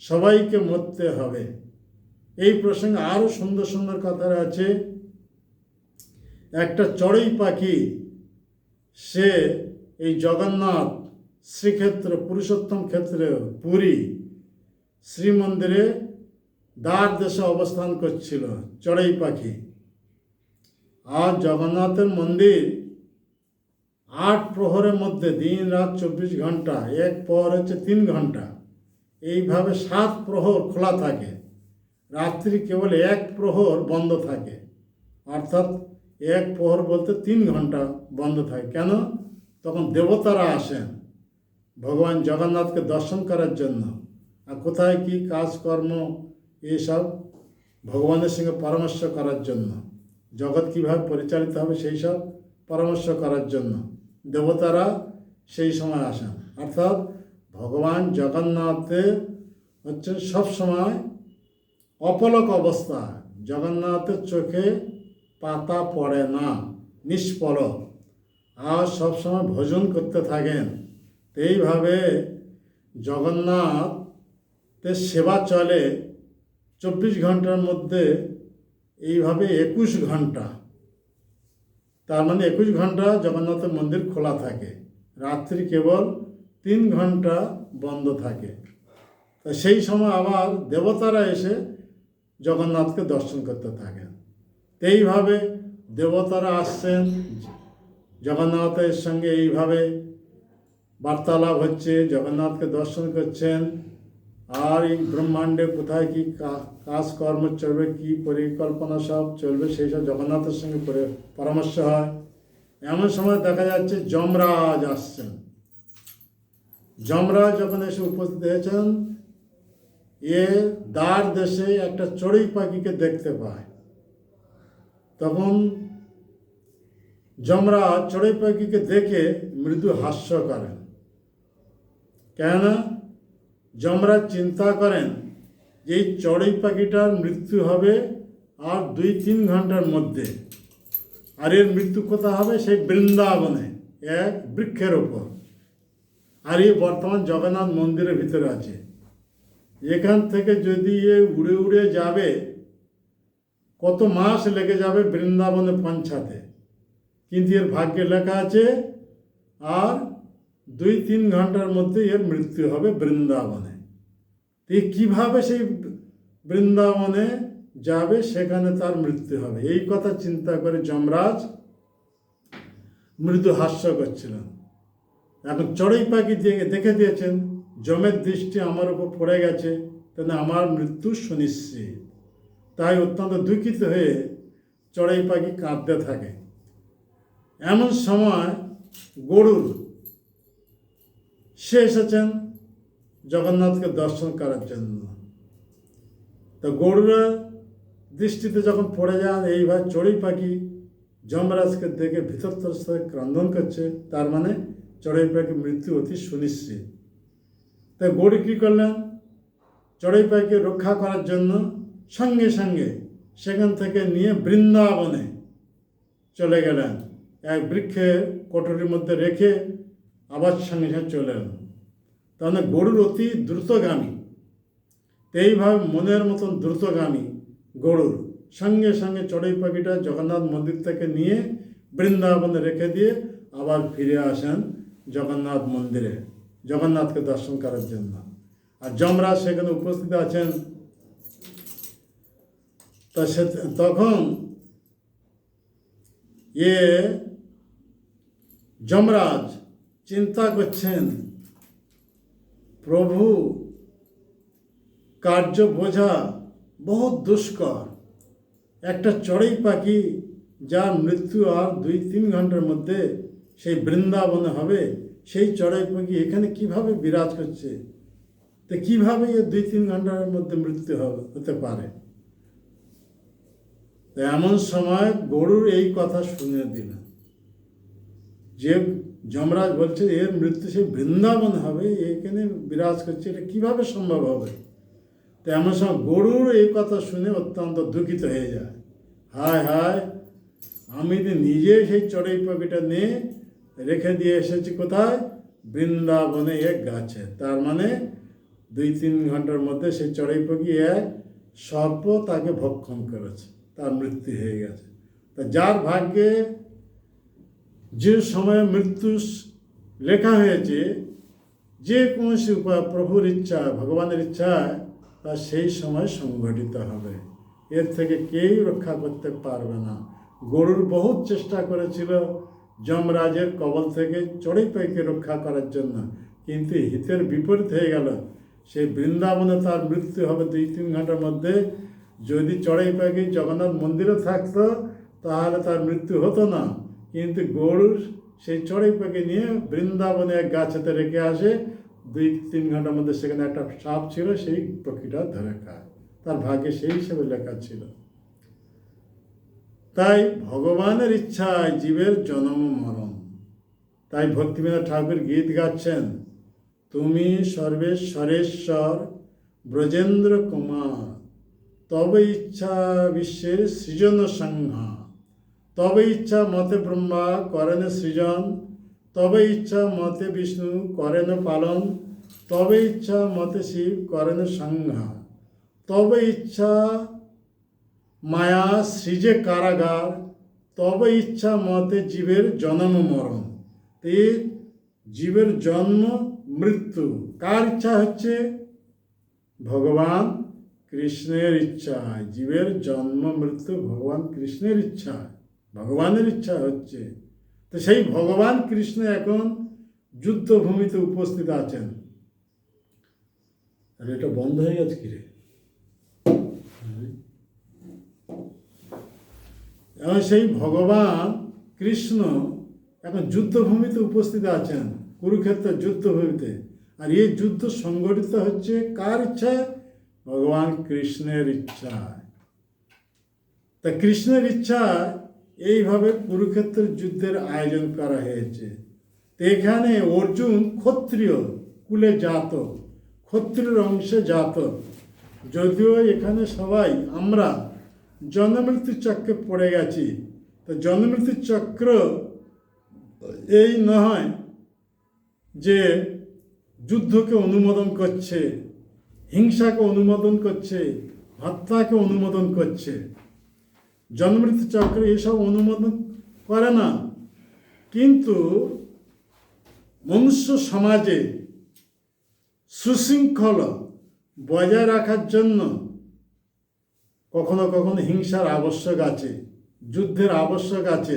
Speaker 1: সবাইকে মরতে হবে। এই প্রসঙ্গে আরও সুন্দর সুন্দর কথা আছে। একটা চড়ুই পাখি, সে এই জগন্নাথ শ্রীক্ষেত্র, পুরুষোত্তম ক্ষেত্রে পুরী শ্রীমন্দিরে দ্বার দেশে অবস্থান করছিল চড়ুই পাখি। আর জগন্নাথের মন্দির 8 প্রহরের মধ্যে, দিন রাত 24 ঘন্টা, এক প্রহর হচ্ছে 3 ঘন্টা, এইভাবে 7 প্রহর খোলা থাকে, রাত্রি কেবল 1 প্রহর বন্ধ থাকে, অর্থাৎ 1 প্রহর বলতে 3 ঘন্টা বন্ধ থাকে। কেন? তখন দেবতারা আসেন ভগবান জগন্নাথকে দর্শন করার জন্য, আর কোথায় কি কাজকর্ম এইসব ভগবানের সঙ্গে পরামর্শ করার জন্য, জগৎ কীভাবে পরিচালিত হবে সেই সব পরামর্শ করার জন্য দেবতারা সেই সময় আসেন। অর্থাৎ ভগবান জগন্নাথের হচ্ছে সবসময় অপলক অবস্থা, জগন্নাথের চোখে পাতা পড়ে না, নিষ্পলক, আর সবসময় ভজন করতে থাকেন। এইভাবে জগন্নাথের সেবা চলে 24 ঘন্টার মধ্যে, এইভাবে 21 ঘন্টা, তার মানে 21 ঘন্টা জগন্নাথের মন্দির খোলা থাকে, রাত্রি কেবল 3 ঘন্টা বন্ধ থাকে। তা সেই সময় আবার দেবতারা এসে জগন্নাথকে দর্শন করতে থাকেন। এইভাবে দেবতারা আসছেন জগন্নাথের সঙ্গে, এইভাবে বার্তালাপ হচ্ছে, জগন্নাথকে দর্শন করছেন। আর এই ব্রহ্মাণ্ডে কোথায় কী কাজকর্ম চলবে, কী পরিকল্পনা সব চলবে, সেই সব জগন্নাথের সঙ্গে পরামর্শ হয়। এমন সময় দেখা যাচ্ছে যমরাজ আসছেন। যমরাজ যখন এসে উপস্থিত হয়েছেন, এ দ্বার দেশে একটা চড়ুই পাখিকে দেখতে পায়। তখন যমরাজ চড়ুই পাখিকে দেখে মৃদু হাস্য করেন। কেননা যমরাজ চিন্তা করেন যে এই চড়ুই পাখিটার মৃত্যু হবে আর 2-3 ঘন্টার মধ্যে, আর এর মৃত্যু কোথায় হবে? সেই বৃন্দাবনে এক বৃক্ষের ওপর। আর এই বর্তমান জগন্নাথ মন্দিরের ভিতরে আছে। এখান থেকে যদি এ উড়ে উড়ে যাবে, কত মাস লেগে যাবে বৃন্দাবনে পৌঁছাতে, কিন্তু এর ভাগ্যে লেখা আছে আর 2-3 ঘন্টার মধ্যে এর মৃত্যু হবে বৃন্দাবনে। এ কীভাবে সেই বৃন্দাবনে যাবে, সেখানে তার মৃত্যু হবে, এই কথা চিন্তা করে যমরাজ মৃদু হাস্য করছিলেন। এখন চড়ুই পাখি দেখে দিয়েছেন যমের দৃষ্টি আমার উপর পড়ে গেছে, তাহলে আমার মৃত্যু সুনিশ্চিত। তাই অত্যন্ত দুঃখিত হয়ে চড়ুই পাখি কাঁদতে থাকে। এমন সময় গরুর সে এসেছেন জগন্নাথকে দর্শন করার জন্য। তো গরুরা দৃষ্টিতে যখন পড়ে যান, এইভাবে চড়ুই পাখি যমরাজকে দেখে ভিতরতর ক্রন্দন করছে, তার মানে চড়ুই পাখির মৃত্যু অতি সুনিশ্চিত। তাই গরু কী করলেন, চড়ুই পাখিকে রক্ষা করার জন্য সঙ্গে সঙ্গে সেখান থেকে নিয়ে বৃন্দাবনে চলে গেলেন। এক বৃক্ষের কোটরির মধ্যে রেখে আবার সঙ্গে সঙ্গে চলে এলেন। তাহলে গরুর অতি দ্রুতগামী, এইভাবে মনের মতন দ্রুতগামী গরুর সঙ্গে সঙ্গে চড়ুই পাখিটা জগন্নাথ মন্দির থেকে নিয়ে বৃন্দাবনে রেখে দিয়ে আবার ফিরে আসেন জগন্নাথ মন্দিরে জগন্নাথকে দর্শন করার জন্য। আর যমরাজ সেখানে উপস্থিত আছেন। তা সে তখন যমরাজ চিন্তা করছেন, প্রভু কার্য বোঝা বহুত দুষ্কর। একটা চড়ুই পাখি যার মৃত্যু আর 2-3 ঘন্টার মধ্যে সেই বৃন্দাবনে হবে, সেই চড়ুই পাখি এখানে কিভাবে বিরাজ করছে, তো কীভাবে এ 2-3 ঘন্টার মধ্যে মৃত্যু হতে পারে। তো এমন সময় গরুর এই কথা শুনে দিলেন যে যমরাজ বলছে এর মৃত্যু সেই বৃন্দাবন হবে, এখানে বিরাজ করছে, এটা কীভাবে সম্ভব হবে। তো এমন সময় গরুর এই কথা শুনে অত্যন্ত দুঃখিত হয়ে যায়। হায় হায়, আমি তো নিজে সেই চড়ুই পাখিটা নিয়ে রেখে দিয়ে এসেছি কোথায়, বৃন্দাবনে এক গাছে। তার মানে 2-3 ঘন্টার মধ্যে সেই চড়ুই পাখি এক সর্প তাকে ভক্ষণ করেছে, তার মৃত্যু হয়ে গেছে। তা যার ভাগ্যে যে সময়ে মৃত্যু লেখা হয়েছে, যে কৌশি উপায় প্রভুর ইচ্ছা, ভগবানের ইচ্ছায় তা সেই সময় সংঘটিত হবে, এর থেকে কেউ রক্ষা করতে পারবে না। গরুর বহুত চেষ্টা করেছিল যমরাজের কবল থেকে চড়ুই পাখিকে রক্ষা করার জন্য, কিন্তু হিতের বিপরীত হয়ে গেল। সেই বৃন্দাবনে তার মৃত্যু হবে 2-3 ঘন্টার মধ্যে। যদি চড়ুই পাখি জগন্নাথ মন্দিরে থাকতো তাহলে তার মৃত্যু হতো না, কিন্তু গরুর সেই চড়ুই পাখি নিয়ে বৃন্দাবনে এক গাছেতে রেখে আসে। 2-3 ঘন্টার মধ্যে সেখানে একটা সাপ ছিল, সেই পাখিটা ধরে খায়, তার ভাগ্যে সেই হিসেবে লেখা ছিল। তাই ভগবানের ইচ্ছায় জীবের জন্ম মরণ। তাই ভক্তিবিনোদ ঠাকুর গীত গাচ্ছেন, তুমি সর্বেশ্বরেশ্বর ব্রজেন্দ্র কুমার, তবে ইচ্ছা বিশ্বের সৃজন সংহার। তবে ইচ্ছা মতে ব্রহ্মা করেন সৃজন, তবে ইচ্ছা মতে বিষ্ণু করেন পালন, তবে ইচ্ছা মতে শিব করেন সংহার। তবে ইচ্ছা মায়া সৃজে কারাগার, তবে ইচ্ছা মতে জীবের জন্ম মরণ। এই জীবের জন্ম মৃত্যু কার ইচ্ছা হচ্ছে, ভগবান কৃষ্ণের ইচ্ছায়। জীবের জন্ম মৃত্যু ভগবান কৃষ্ণের ইচ্ছায়, ভগবানের ইচ্ছা হচ্ছে। তো সেই ভগবান কৃষ্ণ এখন যুদ্ধভূমিতে উপস্থিত আছেন। আর এটা বন্ধ হয়ে গেছে কিরে, এবং সেই ভগবান কৃষ্ণ এখন যুদ্ধভূমিতে উপস্থিত আছেন, কুরুক্ষেত্রের যুদ্ধভূমিতে। আর এই যুদ্ধ সংগঠিত হচ্ছে কার ইচ্ছায়, ভগবান কৃষ্ণের ইচ্ছায়। তা কৃষ্ণের ইচ্ছায় এইভাবে কুরুক্ষেত্রের যুদ্ধের আয়োজন করা হয়েছে। তো এখানে অর্জুন ক্ষত্রিয় কুলে জাত, ক্ষত্রিয় অংশে জাত। যদিও এখানে সবাই আমরা জন্মমৃত্যুর চক্রে পড়ে গেছি, তো জন্মমৃত্যুর চক্র এই নয় যে যুদ্ধকে অনুমোদন করছে, হিংসাকে অনুমোদন করছে, হত্যাকে অনুমোদন করছে। জন্মমৃত্যু চক্র এসব অনুমোদন করে না। কিন্তু মনুষ্য সমাজে সুশৃঙ্খলা বজায় রাখার জন্য কখনো কখনো হিংসার আবশ্যক আছে, যুদ্ধের আবশ্যক আছে।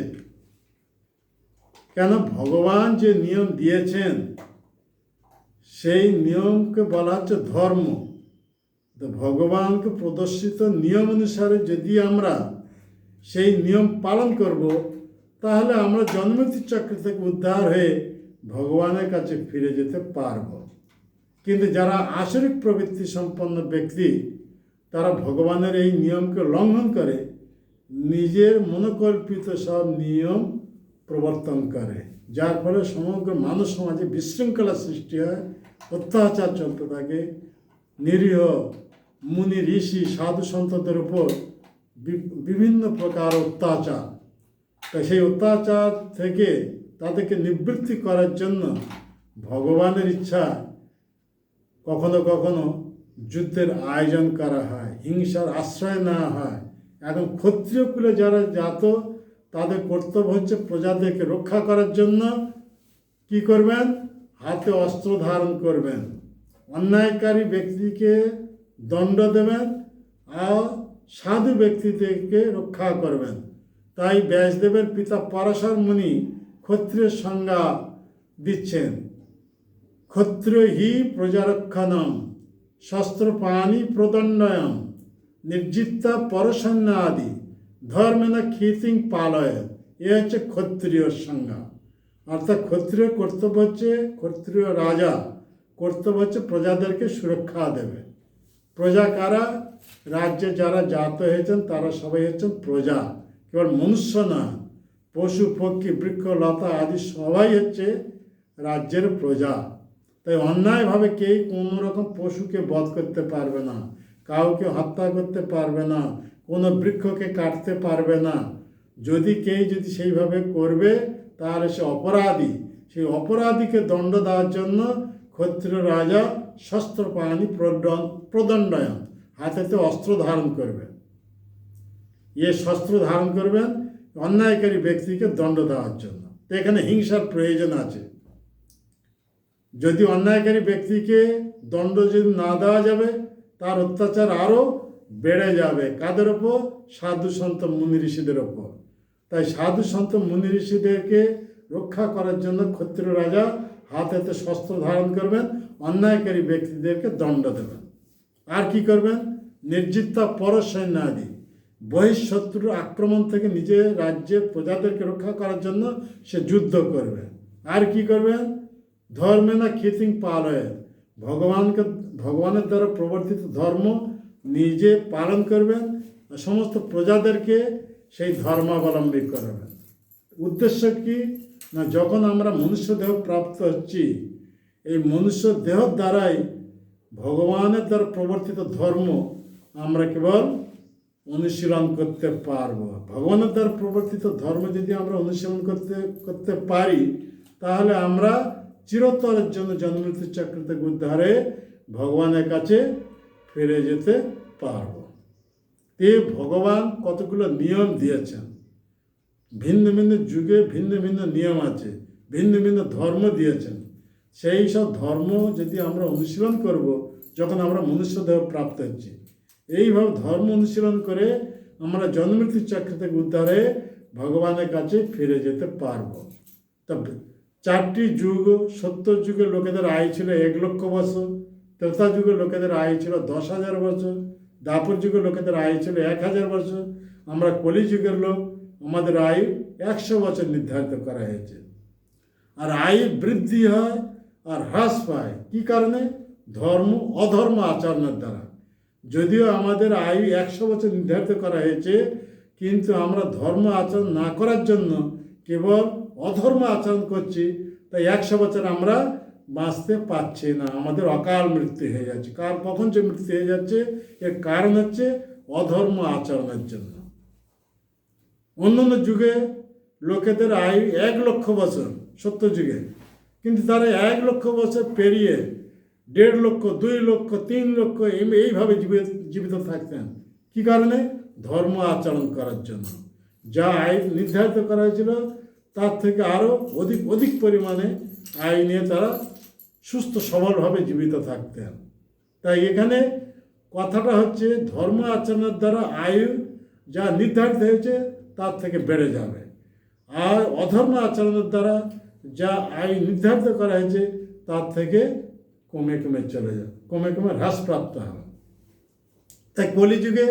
Speaker 1: কেন? ভগবান যে নিয়ম দিয়েছেন সেই নিয়মকে বলা হচ্ছে ধর্ম। তো ভগবানকে প্রদর্শিত নিয়ম অনুসারে যদি আমরা সেই নিয়ম পালন করব, তাহলে আমরা জন্মমৃত্যু চক্র থেকে উদ্ধার হয়ে ভগবানের কাছে ফিরে যেতে পারব। কিন্তু যারা আসরিক প্রবৃত্তি সম্পন্ন ব্যক্তি, তারা ভগবানের এই নিয়মকে লঙ্ঘন করে নিজের মনোকল্পিত সব নিয়ম প্রবর্তন করে, যার ফলে সমগ্র মানব সমাজে বিশৃঙ্খলা সৃষ্টি হয়, অত্যাচার চলতে থাকে। নিরীহ মুনি ঋষি সাধু সন্তদের উপর বিভিন্ন প্রকার অত্যাচার। তাই সেই অত্যাচার থেকে তাদেরকে নিবৃত্তি করার জন্য ভগবানের ইচ্ছা কখনো কখনো যুদ্ধের আয়োজন করা হয়, হিংসার আশ্রয় নেওয়া হয়। এখন ক্ষত্রিয় কুলে যারা জাত, তাদের কর্তব্য হচ্ছে প্রজাদেরকে রক্ষা করার জন্য কি করবেন? হাতে অস্ত্র ধারণ করবেন, অন্যায়কারী ব্যক্তিকে দণ্ড দেবেন আর সাধু ব্যক্তিদেরকে রক্ষা করবেন। তাই ব্যাসদেবের পিতা পরাশর মুনি ক্ষত্রিয় সংজ্ঞা দিচ্ছেন, ক্ষত্রিয় হি প্রজারক্ষণম শস্ত্রপাণি প্রদণ্ডয়ম নির্জিতা পরসৈন্য আদি ধর্মেনা খ্যাতিং পালয়। এ হচ্ছে ক্ষত্রিয় সংজ্ঞা। অর্থাৎ ক্ষত্রিয় কর্তব্য হচ্ছে, ক্ষত্রিয় রাজা কর্তব্য হচ্ছে প্রজাদেরকে সুরক্ষা দেবে। প্রজা কারা? রাজ্যে যারা জাত হয়েছেন তারা সবাই হচ্ছেন প্রজা, কেবল মনুষ্য না, পশু পক্ষী বৃক্ষ লতা আদি সবাই হচ্ছে রাজ্যের প্রজা। তাই অন্যায়ভাবে কেউ কোনো রকম পশুকে বধ করতে পারবে না, কাউকে হত্যা করতে পারবে না, কোনো বৃক্ষকে কাটতে পারবে না। যদি সেইভাবে করবে তাহলে সে অপরাধী। সেই অপরাধীকে দণ্ড দেওয়ার জন্য ক্ষত্রিয় রাজা শস্ত্রপাণি প্রদণ্ডয়ন, হাতেতে অস্ত্র ধারণ করবেন। শস্ত্র ধারণ করবেন অন্যায়কারী ব্যক্তিকে দণ্ড দেওয়ার জন্য। তো এখানে হিংসার প্রয়োজন আছে। যদি অন্যায়কারী ব্যক্তিকে দণ্ড যদি না দেওয়া যাবে, তার অত্যাচার আরও বেড়ে যাবে। কাদের ওপর? সাধু সন্ত মুনি ঋষিদের ওপর। তাই সাধু সন্ত মুনি ঋষিদেরকে রক্ষা করার জন্য ক্ষত্রিয় রাজা হাতেতে শস্ত্র ধারণ করবেন, অন্যায়কারী ব্যক্তিদেরকে দণ্ড দেবেন। আর কি করবেন? নির্জিতা পরসৈন্য আদি, বহিঃশত্রুর আক্রমণ থেকে নিজের রাজ্যের প্রজাদেরকে রক্ষা করার জন্য সে যুদ্ধ করবে। আর কি করবেন? ধর্মেনা খ্যাতিং পালয়, ভগবানের দ্বারা প্রবর্তিত ধর্ম নিজে পালন করবেন, সমস্ত প্রজাদেরকে সেই ধর্মাবলম্বী করবেন। উদ্দেশ্য কি? না, যখন আমরা মনুষ্য দেহ প্রাপ্ত হচ্ছি, এই মনুষ্য দেহ দ্বারাই ভগবানের দ্বারা প্রবর্তিত ধর্ম আমরা কেবল অনুশীলন করতে পারব। ভগবানের দ্বারা প্রবর্তিত ধর্ম যদি আমরা অনুশীলন করতে পারি, তাহলে আমরা চিরতরের জন্য জন্মমৃত্যু চক্র থেকে উদ্ধারে ভগবানের কাছে ফিরে যেতে পারব। ভগবান কতগুলো নিয়ম দিয়েছেন, ভিন্ন ভিন্ন যুগে ভিন্ন ভিন্ন নিয়ম আছে, ভিন্ন ভিন্ন ধর্ম দিয়েছেন। সেই সব ধর্ম যদি আমরা অনুশীলন করব যখন আমরা মনুষ্য দেহ প্রাপ্ত হচ্ছি, এইভাবে ধর্ম অনুশীলন করে আমরা জন্মমৃত্যু চক্র থেকে উদ্ধারে ভগবানের কাছে ফিরে যেতে পারব। তবে 4টি যুগ, সত্তর যুগের লোকেদের আয়ু ছিল 1 লক্ষ বছর, ত্রেতা যুগের লোকেদের আয়ু ছিল 10,000 বছর, দ্বাপর যুগের লোকেদের আয়ু ছিল 1000 বছর। আমরা কলি যুগের লোক, আমাদের আয়ু 100 বছর নির্ধারিত করা হয়েছে। আর আয়ু বৃদ্ধি হয় আর হ্রাস পায় কি কারণে? ধর্ম অধর্ম আচরণের দ্বারা। যদিও আমাদের আয়ু 100 বছর নির্ধারিত করা হয়েছে, কিন্তু আমরা ধর্ম আচরণ না করার জন্য কেবল অধর্ম আচরণ করছি, তাই 100 বছর আমরা বাঁচতে পারছি না, আমাদের অকাল মৃত্যু হয়ে যাচ্ছে। কখন যে মৃত্যু হয়ে যাচ্ছে, এর কারণ হচ্ছে অধর্ম আচরণের জন্য। অন্যান্য যুগে লোকেদের আয়ু 1 লক্ষ বছর, সত্তর যুগে, কিন্তু তারা 1 লক্ষ বছর পেরিয়ে 1.5 লক্ষ, 2 লক্ষ, 3 লক্ষ এইভাবে জীবিত থাকতেন। কি কারণে? ধর্ম আচরণ করার জন্য। যা আইন নির্ধারিত করা হয়েছিল তার থেকে আরও অধিক পরিমাণে আয় নিয়ে তারা সুস্থ সবলভাবে জীবিত থাকতেন। তাই এখানে কথাটা হচ্ছে ধর্ম আচরণের দ্বারা আয়ু যা নির্ধারিত হয়েছে তার থেকে বেড়ে যাবে, আর অধর্ম আচরণের দ্বারা যা আয় নির্ধারিত করা হয়েছে তার থেকে কমে চলে যাবে, কমে হ্রাসপ্রাপ্ত হবে। তাই কলিযুগে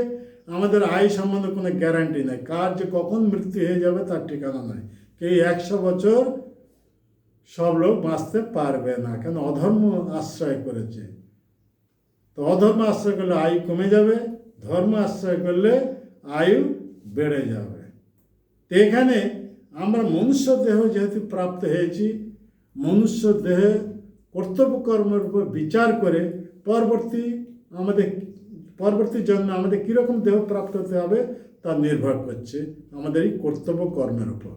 Speaker 1: আমাদের আয় সম্বন্ধে কোনো গ্যারান্টি নেই, কার যে কখন মৃত্যু হয়ে যাবে তার ঠিকানা নাই। কেউ 100 বছর সব লোক বাঁচতে পারবে না, কেন? অধর্ম আশ্রয় করেছে। তো অধর্ম আশ্রয় করলে আয়ু কমে যাবে, ধর্ম আশ্রয় করলে আয়ু বেড়ে যাবে। তো এখানে আমরা মনুষ্য দেহ যেহেতু প্রাপ্ত হয়েছি, মনুষ্য দেহে কর্তব্য কর্মের উপর বিচার করে পরবর্তী জন্মে আমাদের কীরকম দেহ প্রাপ্ত হতে হবে তা নির্ভর করছে আমাদের এই কর্তব্য কর্মের উপর।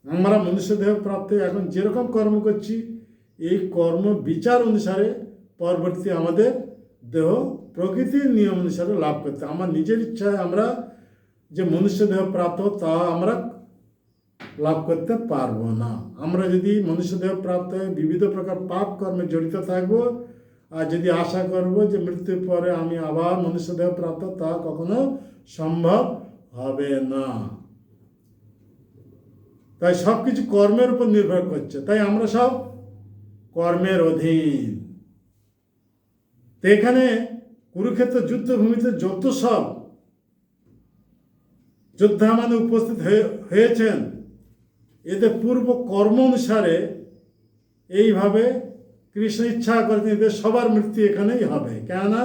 Speaker 1: আমরা মনুষ্য দেহ প্রাপ্ত এখন যেরকম কর্ম করছি, এই কর্ম বিচার অনুসারে পরবর্তী আমাদের দেহ প্রকৃতির নিয়ম অনুসারে লাভ করতে, আমার নিজের ইচ্ছায় আমরা যে মনুষ্য দেহ প্রাপ্ত তা আমরা লাভ করতে পারবো না। আমরা যদি মনুষ্য দেহ প্রাপ্ত হয়ে বিবিধ প্রকার পাপ কর্মে জড়িত থাকবো, আর যদি আশা করব যে মৃত্যুর পরে আমি আবার মনুষ্য দেহ প্রাপ্ত, তা কখনো সম্ভব হবে না। তাই সব কিছু কর্মের উপর নির্ভর করছে, তাই আমরা সব কর্মের অধীন। তো এখানে কুরুক্ষেত্র যুদ্ধভূমিতে যত সব যোদ্ধা মানে উপস্থিত হয়েছেন, এদের পূর্ব কর্ম অনুসারে এইভাবে কৃষ্ণ ইচ্ছা করেছেন এদের সবার মৃত্যু এখানেই হবে। কেননা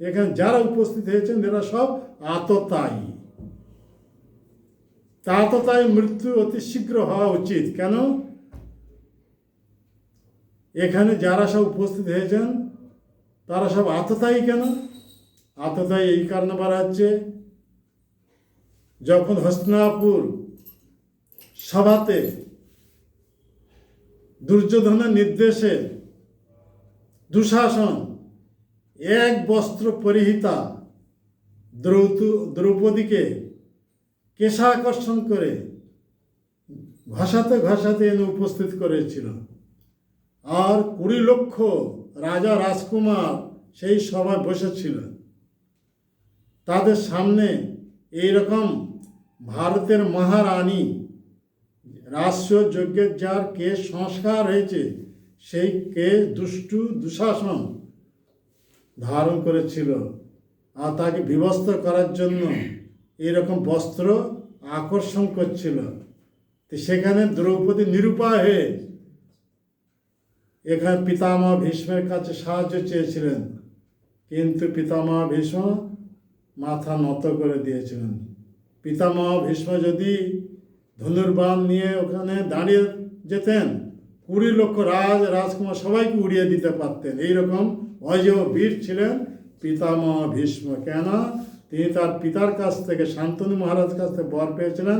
Speaker 1: এখানে যারা উপস্থিত হয়েছেন এরা সব আততায়ী। আততায়ী মৃত্যু অতি শীঘ্র হওয়া উচিত। কেন? এখানে যারা সব উপস্থিত হয়েছেন তারা সব আততায়ী। কেন আততায়ী? এই কারণে বলা হচ্ছে, যখন হস্তিনাপুর সভাতে দুর্যোধনের নির্দেশে দুঃশাসন এক বস্ত্র পরিহিতা দ্রৌপদীকে কেশাকর্ষণ করে ঘষাতে এনে উপস্থিত করেছিল, আর 20 লক্ষ রাজা রাজকুমার সেই সভায় বসেছিল। তাদের সামনে এইরকম ভারতের মহারানী রাষ্ট্র যজ্ঞের যার কেশ সংস্কার হয়েছে, সেই কেশ দুঃশাসন ধারণ করেছিল, আর তাকে বিবস্ত্র করার জন্য এরকম বস্ত্র আকর্ষণ করছিল। তো সেখানে দ্রৌপদী নিরুপায় হয়ে এখানে পিতামহ ভীষ্মের কাছে সাহায্য চেয়েছিলেন, কিন্তু পিতামহ ভীষ্ম মাথা নত করে দিয়েছিলেন। পিতামহ ভীষ্ম যদি ধনুর্বাণ নিয়ে ওখানে দাঁড়িয়ে যেতেন, 20 লক্ষ রাজকুমার সবাইকে উড়িয়ে দিতে পারতেন। এইরকম অজেয় বীর ছিলেন পিতামহ ভীষ্ম। কেন? তিনি তার পিতার কাছ থেকে, শান্তনু মহারাজ কাছ থেকে বর পেয়েছিলেন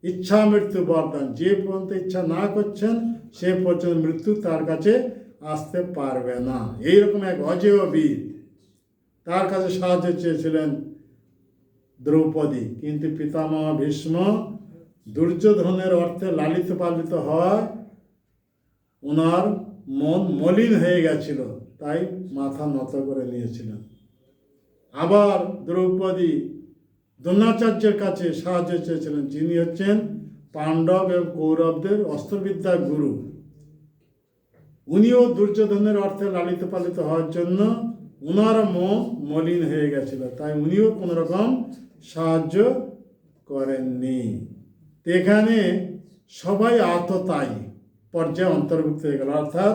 Speaker 1: ইচ্ছা মৃত্যু বরদান। যে পর্যন্ত ইচ্ছা না করছেন সে পর্যন্ত মৃত্যু তার কাছে আসতে পারবে না। এইরকম এক অজেয় বীর, তার কাছে সাহায্য চেয়েছিলেন দ্রৌপদী, কিন্তু পিতামহ ভীষ্ম দুর্যোধনের অর্থে লালিত পালিত হওয়ায় ওনার মন মলিন হয়ে গেছিল, তাই মাথা নত করে নিয়েছিলেন। আবার দ্রৌপদী দ্রোণাচার্যের কাছে সাহায্য চেয়েছিলেন, যিনি হচ্ছেন পাণ্ডব এবং কৌরবদের অস্ত্রবিদ্যার গুরু। উনিও দুর্যোধনের অর্থে লালিত পালিত হওয়ার জন্য ওনার মন মলিন হয়ে গেছিল, তাই উনিও কোনো রকম সাহায্য করেননি। এখানে সবাই আততায়ী পর্যায়ে অন্তর্ভুক্ত হয়ে গেল, অর্থাৎ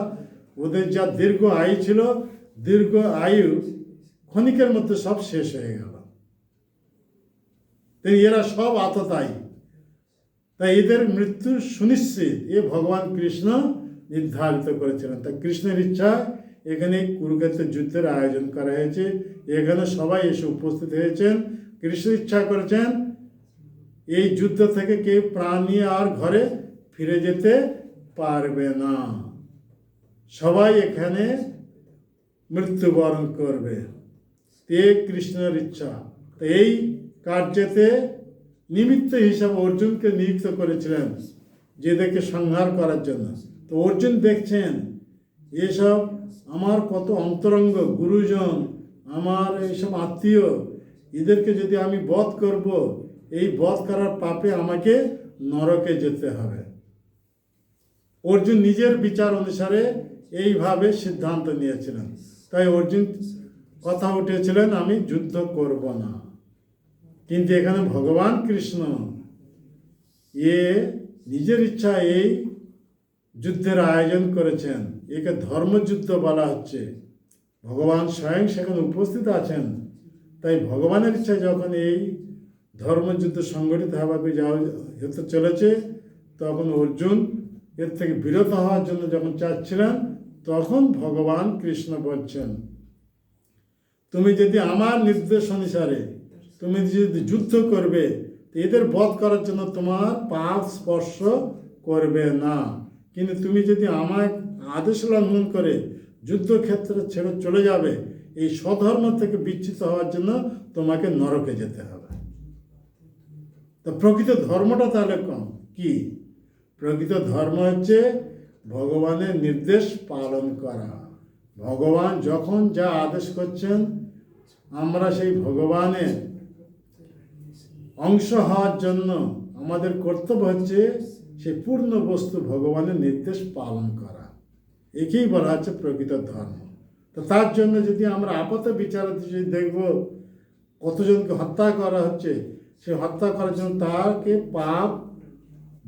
Speaker 1: ওদের যা দীর্ঘ আয়ু ছিল, দীর্ঘ আয়ু ক্ষণিকের মধ্যে সব শেষ হয়ে গেল। এরা সব আততায়ী, তাই এদের মৃত্যু সুনিশ্চিত, এ ভগবান কৃষ্ণ নির্ধারিত করেছিলেন। তাই কৃষ্ণের ইচ্ছা এখানে কুরুক্ষেত্রের যুদ্ধের আয়োজন করা হয়েছে। এখানে সবাই এসে উপস্থিত হয়েছেন। কৃষ্ণ ইচ্ছা করেছেন এই যুদ্ধ থেকে কেউ প্রাণ নিয়ে আর ঘরে ফিরে যেতে পারবে না। সবাই এখানে মৃত্যুবরণ করবে। এই কৃষ্ণের ইচ্ছা। তো এই কার্যেতে নিমিত্ত হিসাবে অর্জুনকে নিযুক্ত করেছিলেন যেদেরকে সংহার করার জন্য। তো অর্জুন দেখছেন এসব আমার কত অন্তরঙ্গ গুরুজন, আমার এইসব আত্মীয়, এদেরকে যদি আমি বধ করব, এই বধ করার পাপে আমাকে নরকে যেতে হবে। অর্জুন নিজের বিচার অনুসারে এইভাবে সিদ্ধান্ত নিয়েছিলেন। তাই অর্জুন কথা উঠেছিলেন আমি যুদ্ধ করব না। কিন্তু এখানে ভগবান কৃষ্ণ নিজের ইচ্ছা এই যুদ্ধের আয়োজন করেছেন। একে ধর্মযুদ্ধ বলা হচ্ছে। ভগবান স্বয়ং সেখানে উপস্থিত আছেন। তাই ভগবানের ইচ্ছায় যখন এই ধর্মযুদ্ধ সংগঠিত হতে চলেছে, তখন অর্জুন এর থেকে বিরত হওয়ার জন্য যখন চাচ্ছিলেন, তখন ভগবান কৃষ্ণ বলছেন তুমি যদি আমার নির্দেশ অনুসারে তুমি যদি যুদ্ধ করবে, এদের বধ করার জন্য তোমার পাপ স্পর্শ করবে না। কিন্তু তুমি যদি আমার আদেশ লঙ্ঘন করে যুদ্ধক্ষেত্রে ছেড়ে চলে যাবে, এই স্বধর্ম থেকে বিচ্যুত হওয়ার জন্য তোমাকে নরকে যেতে হবে। তো প্রকৃত ধর্মটা তাহলে কি? প্রকৃত ধর্ম হচ্ছে ভগবানের নির্দেশ পালন করা। ভগবান যখন যা আদেশ করছেন, আমরা সেই ভগবানের অংশ হওয়ার জন্য আমাদের কর্তব্য হচ্ছে সেই পূর্ণ বস্তু ভগবানের নির্দেশ পালন করা। একেই বলা হচ্ছে প্রকৃত ধর্ম। তো তার জন্য যদি আমরা আপাত বিচারে যদি দেখব কতজনকে হত্যা করা হচ্ছে, সে হত্যা করার জন্য তাকে পাপ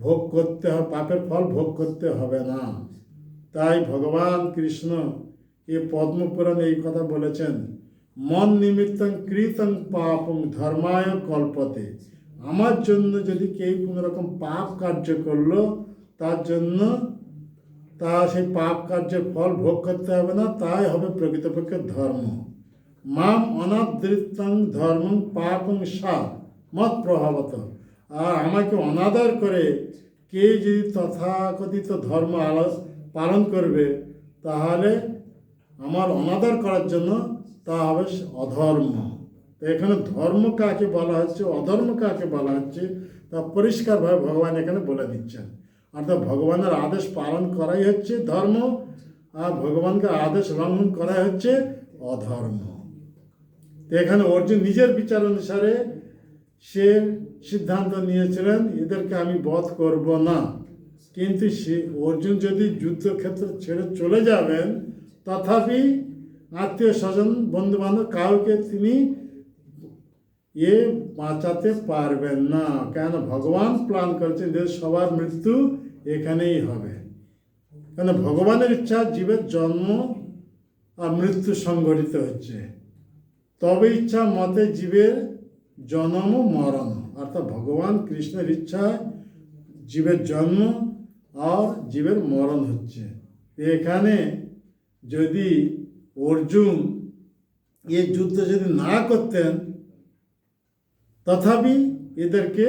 Speaker 1: ভোগ করতে হবে, পাপের ফল ভোগ করতে হবে না। তাই ভগবান কৃষ্ণ এ পদ্মপুরাণে এই কথা বলেছেন, মন নিমিত্তং কৃতং পাপং ধর্মায় কল্পতে। আমার জন্য যদি কেউ কোনো রকম পাপ কার্য করলো, তার জন্য সেই পাপ কার্যের ফল ভোগ করতে হবে না। তাই হবে প্রকৃতপক্ষে ধর্ম। মাম অনাদৃতং ধর্মং পাপং সা মত প্রভাবত। আর আমাকে অনাদর করে কে যদি তথাকথিত ধর্ম পালন করবে, তাহলে আমার অনাদর করার জন্য তা হবে অধর্ম। তো এখানে ধর্ম কাকে বলা হচ্ছে, অধর্ম কাকে বলা হচ্ছে, তা পরিষ্কারভাবে ভগবান এখানে বলে দিচ্ছেন। অর্থাৎ ভগবানের আদেশ পালন করাই হচ্ছে ধর্ম, আর ভগবানকে আদেশ লঙ্ঘন করাই হচ্ছে অধর্ম। তো এখানে অর্জুন নিজের বিচার অনুসারে সে সিদ্ধান্ত নিয়েছিলেন এদেরকে আমি বধ করব না। কিন্তু অর্জুন যদি যুদ্ধক্ষেত্র ছেড়ে চলে যাবেন, তথাপি আত্মীয় স্বজন বন্ধুবান্ধব কাউকে তিনি বাঁচাতে পারবেন না। কেন? ভগবান প্ল্যান করেছেন যে সবার মৃত্যু এখানেই হবে। কেন? ভগবানের ইচ্ছা জীবের জন্ম আর মৃত্যু সংঘটিত হচ্ছে, তবে ইচ্ছা মতে জীবের জন্ম মরণ। অর্থাৎ ভগবান কৃষ্ণের ইচ্ছায় জীবের জন্ম আর জীবের মরণ হচ্ছে। এখানে যদি অর্জুন এই যুদ্ধ যদি না করতেন, তথাপি এদেরকে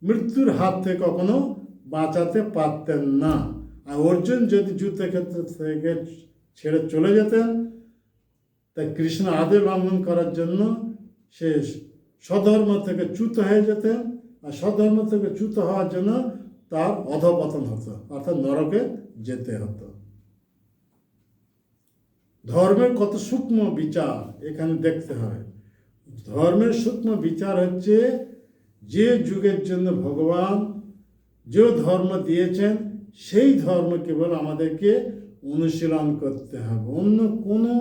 Speaker 1: মৃত্যুর হাত থেকে কখনো বাঁচাতে পারতেন না। আর অর্জুন যদি যুদ্ধক্ষেত্র থেকে ছেড়ে চলে যেতেন, তাই কৃষ্ণ আদেশ লঙ্ঘন করার জন্য সে স্বধর্ম থেকে চ্যুত হয়ে যেতেন। আর স্বধর্ম থেকে চ্যুত হওয়ার জন্য তার অধঃপতন হতো, অর্থাৎ নরকে যেতে হতো। ধর্মের কত সূক্ষ্ম বিচার এখানে দেখতে হয়। ধর্মের সূক্ষ্ম বিচার হচ্ছে যে যুগের জন্য ভগবান যে ধর্ম দিয়েছেন, সেই ধর্ম কেবল আমাদেরকে অনুশীলন করতে হবে। অন্য কোনো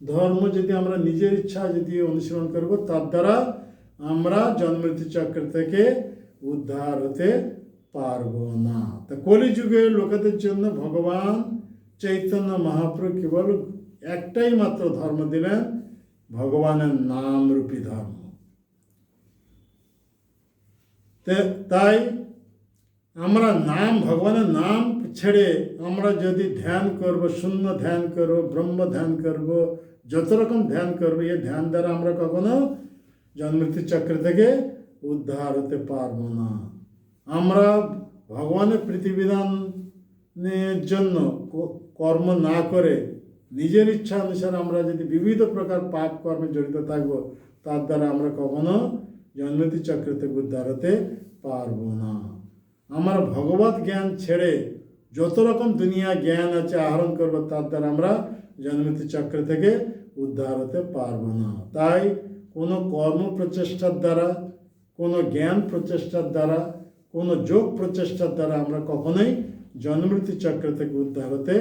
Speaker 1: ধর্ম যদি আমরা নিজের ইচ্ছা যদি অনুশীলন করব, তার দ্বারা আমরা জন্মমৃত্যু চক্র থেকে উদ্ধার হতে পারবো না। তা কলিযুগের লোকেদের জন্য ভগবান চৈতন্য মহাপ্রভু কেবল একটাই মাত্র ধর্ম দিলেন, ভগবানের নামরূপী ধর্ম। তাই আমরা ভগবানের নাম ছেড়ে আমরা যদি ধ্যান করব, শূন্য ধ্যান করব, ব্রহ্ম ধ্যান করব, যত রকম ধ্যান করব, এই ধ্যান দ্বারা আমরা কখনো জন্মমৃত্যু চক্র থেকে উদ্ধার হতে পারবো না। আমরা ভগবানের প্রীতিবিধান জন্য কর্ম না করে নিজের ইচ্ছা অনুসারে আমরা যদি বিবিধ প্রকার পাপ কর্মে জড়িত থাকবো, তার দ্বারা আমরা কখনো জন্মতি চক্র থেকে উদ্ধার হতে পারবো না। আমার ভগবত জ্ঞান ছেড়ে যত রকম দুনিয়া জ্ঞান আছে আহরণ করবো, তার দ্বারা আমরা জন্মতি চক্র থেকে উদ্ধার হতে পারবো না। তাই কোনো কর্ম প্রচেষ্টার দ্বারা, কোনো জ্ঞান প্রচেষ্টার দ্বারা, কোনো যোগ প্রচেষ্টার দ্বারা আমরা কখনোই জন্মমৃত্যু চক্র থেকে উদ্ধার হতে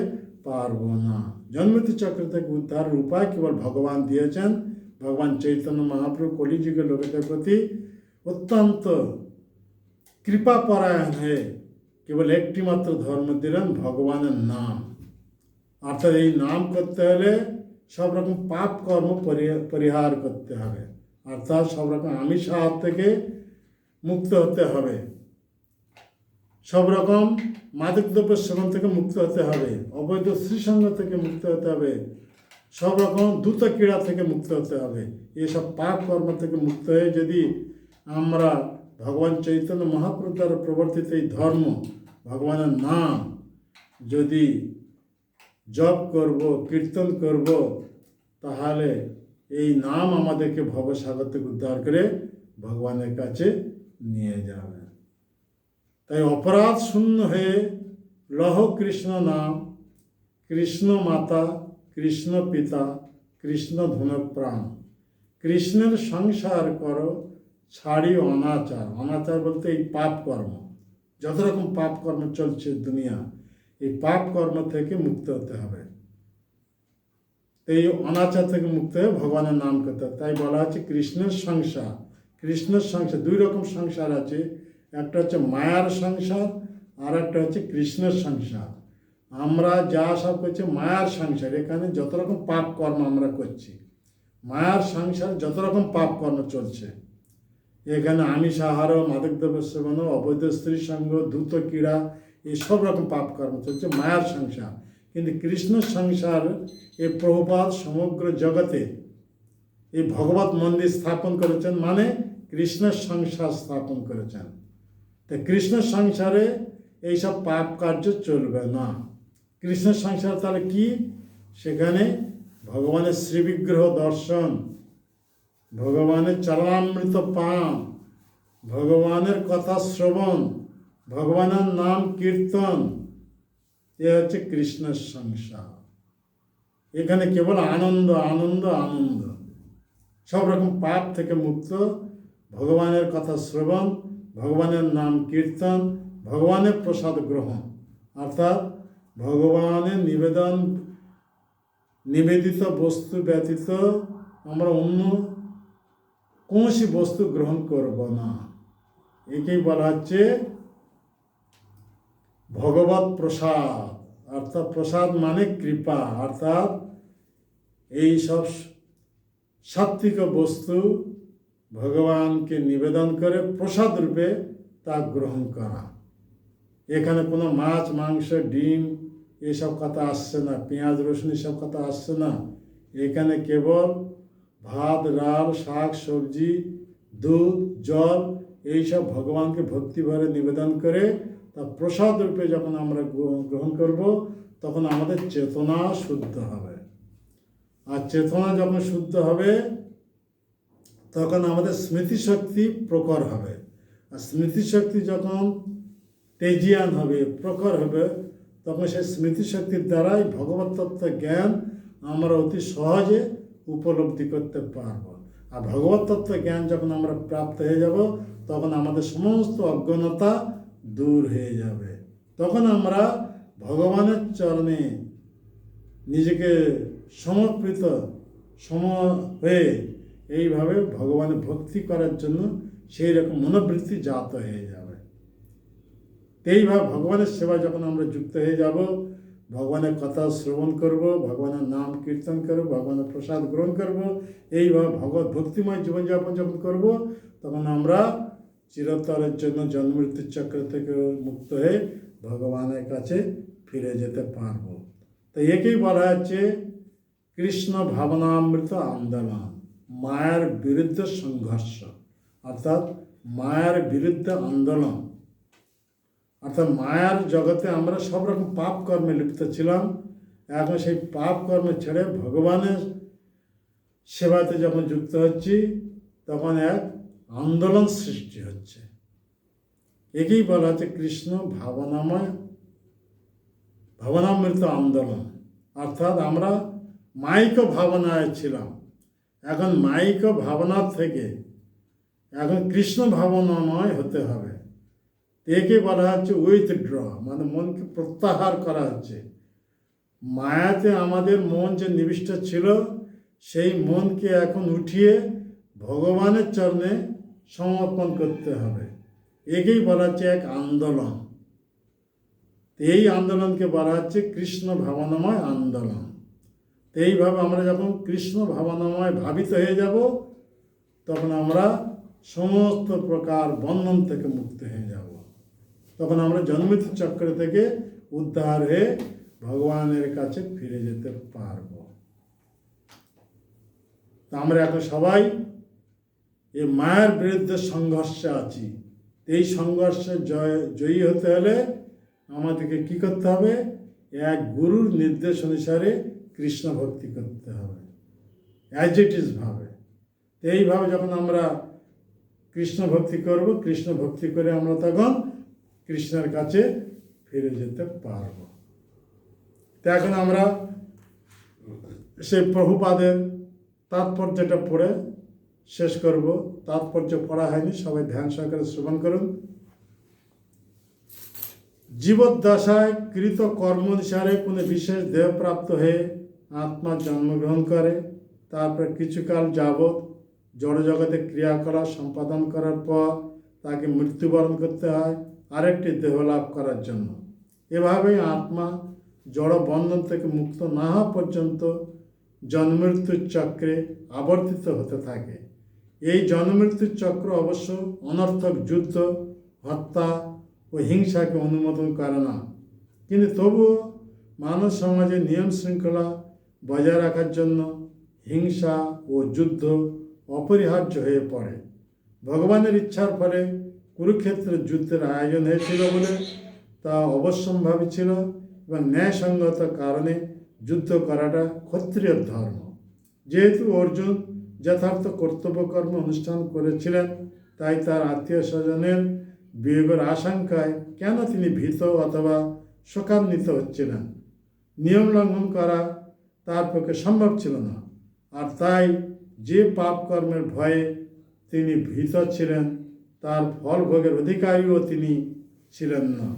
Speaker 1: পারবো না। জন্মমৃত্যু চক্র থেকে উদ্ধারের উপায় কেবল ভগবান দিয়েছেন। ভগবান চৈতন্য মহাপ্রভু কলিযুগের লোকেদের প্রতি অত্যন্ত কৃপাপরায়ণ হয়ে কেবল একটি মাত্র ধর্ম দিলেন, ভগবানের নাম। অর্থাৎ এই নাম করতে হলে সব রকম পাপ কর্ম পরিহার করতে হবে, অর্থাৎ সব রকম আমিষ হাত থেকে মুক্ত হতে হবে, সব রকম মাদকদ্রব্য সেবন থেকে মুক্ত হতে হবে, অবৈধ শ্রীসঙ্গ থেকে মুক্ত হতে হবে, সব রকম দ্রুত ক্রীড়া থেকে মুক্ত হতে হবে। এসব পাপ কর্ম থেকে মুক্ত হয়ে যদি আমরা ভগবান চৈতন্য মহাপ্রভু দ্বারা প্রবর্তিত এই ধর্ম, ভগবানের নাম যদি জপ করব, কীর্তন করব, তাহলে এই নাম আমাদেরকে ভবসাগর থেকে উদ্ধার করে ভগবানের কাছে নিয়ে যাবে। তাই অপরাধ শূন্য হয়ে লহ কৃষ্ণ নাম, কৃষ্ণ মাতা, কৃষ্ণ পিতা, কৃষ্ণ ধন প্রাণ। কৃষ্ণের সংসার করো, ছাড়ি অনাচার। অনাচার বলতে এই পাপ কর্ম, যত রকম পাপ কর্ম চলছে দুনিয়া, এই পাপ কর্ম থেকে মুক্ত হতে হবে। এই অনাচার থেকে মুক্ত হয়ে ভগবানের নাম করতে হবে। তাই বলা হচ্ছে কৃষ্ণের সংসার। কৃষ্ণের সংসার, দুই রকম সংসার আছে, একটা হচ্ছে মায়ার সংসার, আর একটা হচ্ছে কৃষ্ণের সংসার। আমরা যা সব করছি মায়ার সংসার, এখানে যত রকম পাপ কর্ম আমরা করছি, মায়ার সংসার যত রকম পাপ কর্ম চলছে, এখানে আমিষ আহার, মাদকদ্রব্য সেবন, অবৈধ স্ত্রী সঙ্গ, দ্রুত ক্রীড়া, এই সব রকম পাপ কর্ম চলছে মায়ার সংসার। কিন্তু কৃষ্ণ সংসার, এই প্রভুপাদ সমগ্র জগতে এই ভগবত মন্দির স্থাপন করেছেন, মানে কৃষ্ণের সংসার স্থাপন করেছেন। তো কৃষ্ণ সংসারে এইসব পাপ কার্য চলবে না। কৃষ্ণ সংসার তাহলে কি? সেখানে ভগবানের শ্রীবিগ্রহ দর্শন, ভগবানের চরণামৃত পান, ভগবানের কথা শ্রবণ, ভগবানের নাম কীর্তন, এ হচ্ছে কৃষ্ণের সংসার। এখানে কেবল আনন্দ আনন্দ আনন্দ, সব রকম পাপ থেকে মুক্ত, ভগবানের কথা শ্রবণ, ভগবানের নাম কীর্তন, ভগবানের প্রসাদ গ্রহণ, অর্থাৎ ভগবানের নিবেদিত বস্তু ব্যতীত আমরা অন্য কৌশি বস্তু গ্রহণ করব না। একেই বলা হচ্ছে ভগবত প্রসাদ। অর্থাৎ প্রসাদ মানে কৃপা, অর্থাৎ এই সব সাত্বিক বস্তু ভগবানকে নিবেদন করে প্রসাদ রূপে তা গ্রহণ করা। এখানে কোনো মাছ, মাংস, ডিম এসব কথা আসছে না, পেঁয়াজ রসুন এসব কথা আসছে না। এখানে কেবল ভাত, ডাল, শাক, সবজি, দুধ, জল এইসব ভগবানকে ভক্তি ভরে নিবেদন করে তা প্রসাদ রূপে যখন আমরা গ্রহণ করব, তখন আমাদের চেতনা শুদ্ধ হবে। আর চেতনা যখন শুদ্ধ হবে, তখন আমাদের স্মৃতিশক্তি প্রখর হবে। আর স্মৃতিশক্তি যখন তেজিয়ান হবে, প্রখর হবে, তখন সেই স্মৃতিশক্তির দ্বারাই ভগবত তত্ত্ব জ্ঞান আমরা অতি সহজে উপলব্ধি করতে পারব। আর ভগবত তত্ত্ব জ্ঞান যখন আমরা প্রাপ্ত হয়ে যাব, তখন আমাদের সমস্ত অজ্ঞানতা দূর হয়ে যাবে। তখন আমরা ভগবানের চরণে নিজেকে সমর্পিত হয়ে এইভাবে ভগবানের ভক্তি করার জন্য সেই রকম মনোবৃত্তি জাত হয়ে যাবে। এইভাবে ভগবানের সেবা যখন আমরা যুক্ত হয়ে যাব, ভগবানের কথা শ্রবণ করব, ভগবানের নাম কীর্তন করব, ভগবানের প্রসাদ গ্রহণ করব, এইভাবে ভগবত ভক্তিময় জীবনযাপন যখন করব, তখন আমরা চিরতরের জন্য জন্মমৃত্যুর চক্র থেকে মুক্ত হয়ে ভগবানের কাছে ফিরে যেতে পারব। তো একেই বলা হচ্ছে কৃষ্ণ ভাবনামৃত আন্দোলন, মায়ার বিরুদ্ধে সংঘর্ষ, অর্থাৎ মায়ার বিরুদ্ধে আন্দোলন। অর্থাৎ মায়ার জগতে আমরা সব রকম পাপ কর্মে লিপ্ত ছিলাম। এখন সেই পাপ কর্ম ছেড়ে ভগবানের সেবাতে যখন যুক্ত হচ্ছি, তখন এক আন্দোলন সৃষ্টি হচ্ছে। একেই বলা হচ্ছে কৃষ্ণ ভাবনামৃত আন্দোলন। অর্থাৎ আমরা মাইক ভাবনায় ছিলাম, এখন মাইক ভাবনার থেকে এখন কৃষ্ণ ভাবনাময় হতে হবে। একে বলা হচ্ছে উইথড্র, মানে মনকে প্রত্যাহার করা হচ্ছে। মায়াতে আমাদের মন যে নিবিষ্ট ছিল, সেই মনকে এখন উঠিয়ে ভগবানের চরণে সমর্পণ করতে হবে। একেই বলা হচ্ছে এক আন্দোলন। এই আন্দোলনকে বলা হচ্ছে কৃষ্ণ ভাবনাময় আন্দোলন। তো এইভাবে আমরা যখন কৃষ্ণ ভাবনাময় ভাবিত হয়ে যাব, তখন আমরা সমস্ত প্রকার বন্ধন থেকে মুক্ত হয়ে যাব। তখন আমরা জন্মিত চক্র থেকে উদ্ধার হয়ে ভগবানের কাছে ফিরে যেতে পারব। তা আমরা এখন সবাই এই মায়ের বিরুদ্ধে সংঘর্ষে আছি। এই সংঘর্ষে জয়ী হতে হলে আমাদেরকে কি করতে হবে? এক গুরুর নির্দেশ অনুসারে কৃষ্ণ ভক্তি করতে হবে, অ্যাজ ইট ইজ ভাবে। এইভাবে যখন আমরা কৃষ্ণ ভক্তি করব, কৃষ্ণ ভক্তি করে আমরা তখন কৃষ্ণের কাছে ফিরে যেতে পারব। তো এখন আমরা সেই প্রভুপাদের তাৎপর্যটা পড়ে শেষ করব। তাৎপর্য পড়া হয়নি, সবাই ধ্যান সহকারে শ্রবণ করুন। জীবদ্দশায় কৃত কর্ম অনুসারে কোনো বিশেষ দেহপ্রাপ্ত হয়ে আত্মা জন্মগ্রহণ করে, তারপর কিছুকাল যাবৎ জড়জগতে ক্রিয়াকলাপ সম্পাদন করার পর তাকে মৃত্যুবরণ করতে হয় আরেকটি দেহ লাভ করার জন্য। এভাবেই আত্মা জড় বন্ধন থেকে মুক্ত না হওয়া পর্যন্ত জন্মমৃত্যুর চক্রে আবর্তিত হতে থাকে। এই জন্মমৃত্যুর চক্র অবশ্য অনর্থক যুদ্ধ, হত্যা ও হিংসাকে অনুমোদন করে না, কিন্তু তবুও মানব সমাজে নিয়ম শৃঙ্খলা বজায় রাখার জন্য হিংসা ও যুদ্ধ অপরিহার্য হয়ে পড়ে। ভগবানের ইচ্ছার ফলে কুরুক্ষেত্রের যুদ্ধের আয়োজন হয়েছিল বলে তা অবশ্যম্ভাবী ছিল এবং ন্যায়সঙ্গত কারণে যুদ্ধ করাটা ক্ষত্রিয় ধর্ম। যেহেতু অর্জুন যথার্থ কর্তব্যকর্ম অনুষ্ঠান করেছিলেন, তাই তার আত্মীয় স্বজনের বিয়োগের আশঙ্কায় কেন তিনি ভীত অথবা শোকান্বিত হচ্ছিলেন? নিয়ম লঙ্ঘন করা তার পক্ষে সম্ভব ছিল না, আর তাই যে পাপ কর্মের ভয়ে তিনি ভীত ছিলেন, তার ফল ভোগের অধিকারীও তিনি ছিলেন না।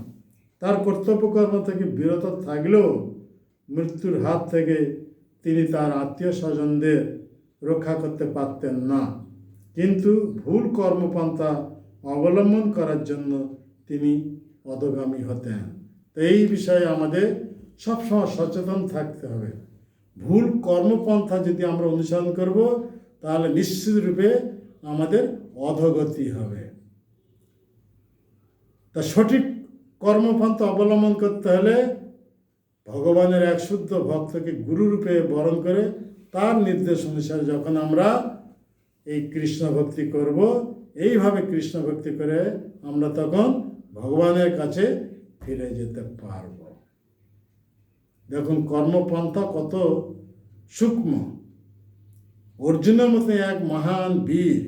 Speaker 1: তার কর্তব্যকর্ম থেকে বিরত থাকলেও মৃত্যুর হাত থেকে তিনি তার আত্মীয় স্বজনদের রক্ষা করতে পারতেন না, কিন্তু ভুল কর্মপন্থা অবলম্বন করার জন্য তিনি অধগামী হতেন। তো এই বিষয়ে আমাদের সবসময় সচেতন থাকতে হবে। ভুল কর্মপন্থা যদি আমরা অনুসরণ করব, তাহলে নিশ্চিতরূপে আমাদের অধোগতি হবে। তা সঠিক কর্মপন্থা অবলম্বন করতে হলে ভগবানের এক শুদ্ধ ভক্তকে গুরুরূপে বরণ করে তার নির্দেশ অনুসারে যখন আমরা এই কৃষ্ণ ভক্তি করব, এইভাবে কৃষ্ণ ভক্তি করে আমরা তখন ভগবানের কাছে ফিরে যেতে পারব। দেখুন কর্মপন্থা কত সূক্ষ্ম। অর্জুনের মতো এক মহান বীর,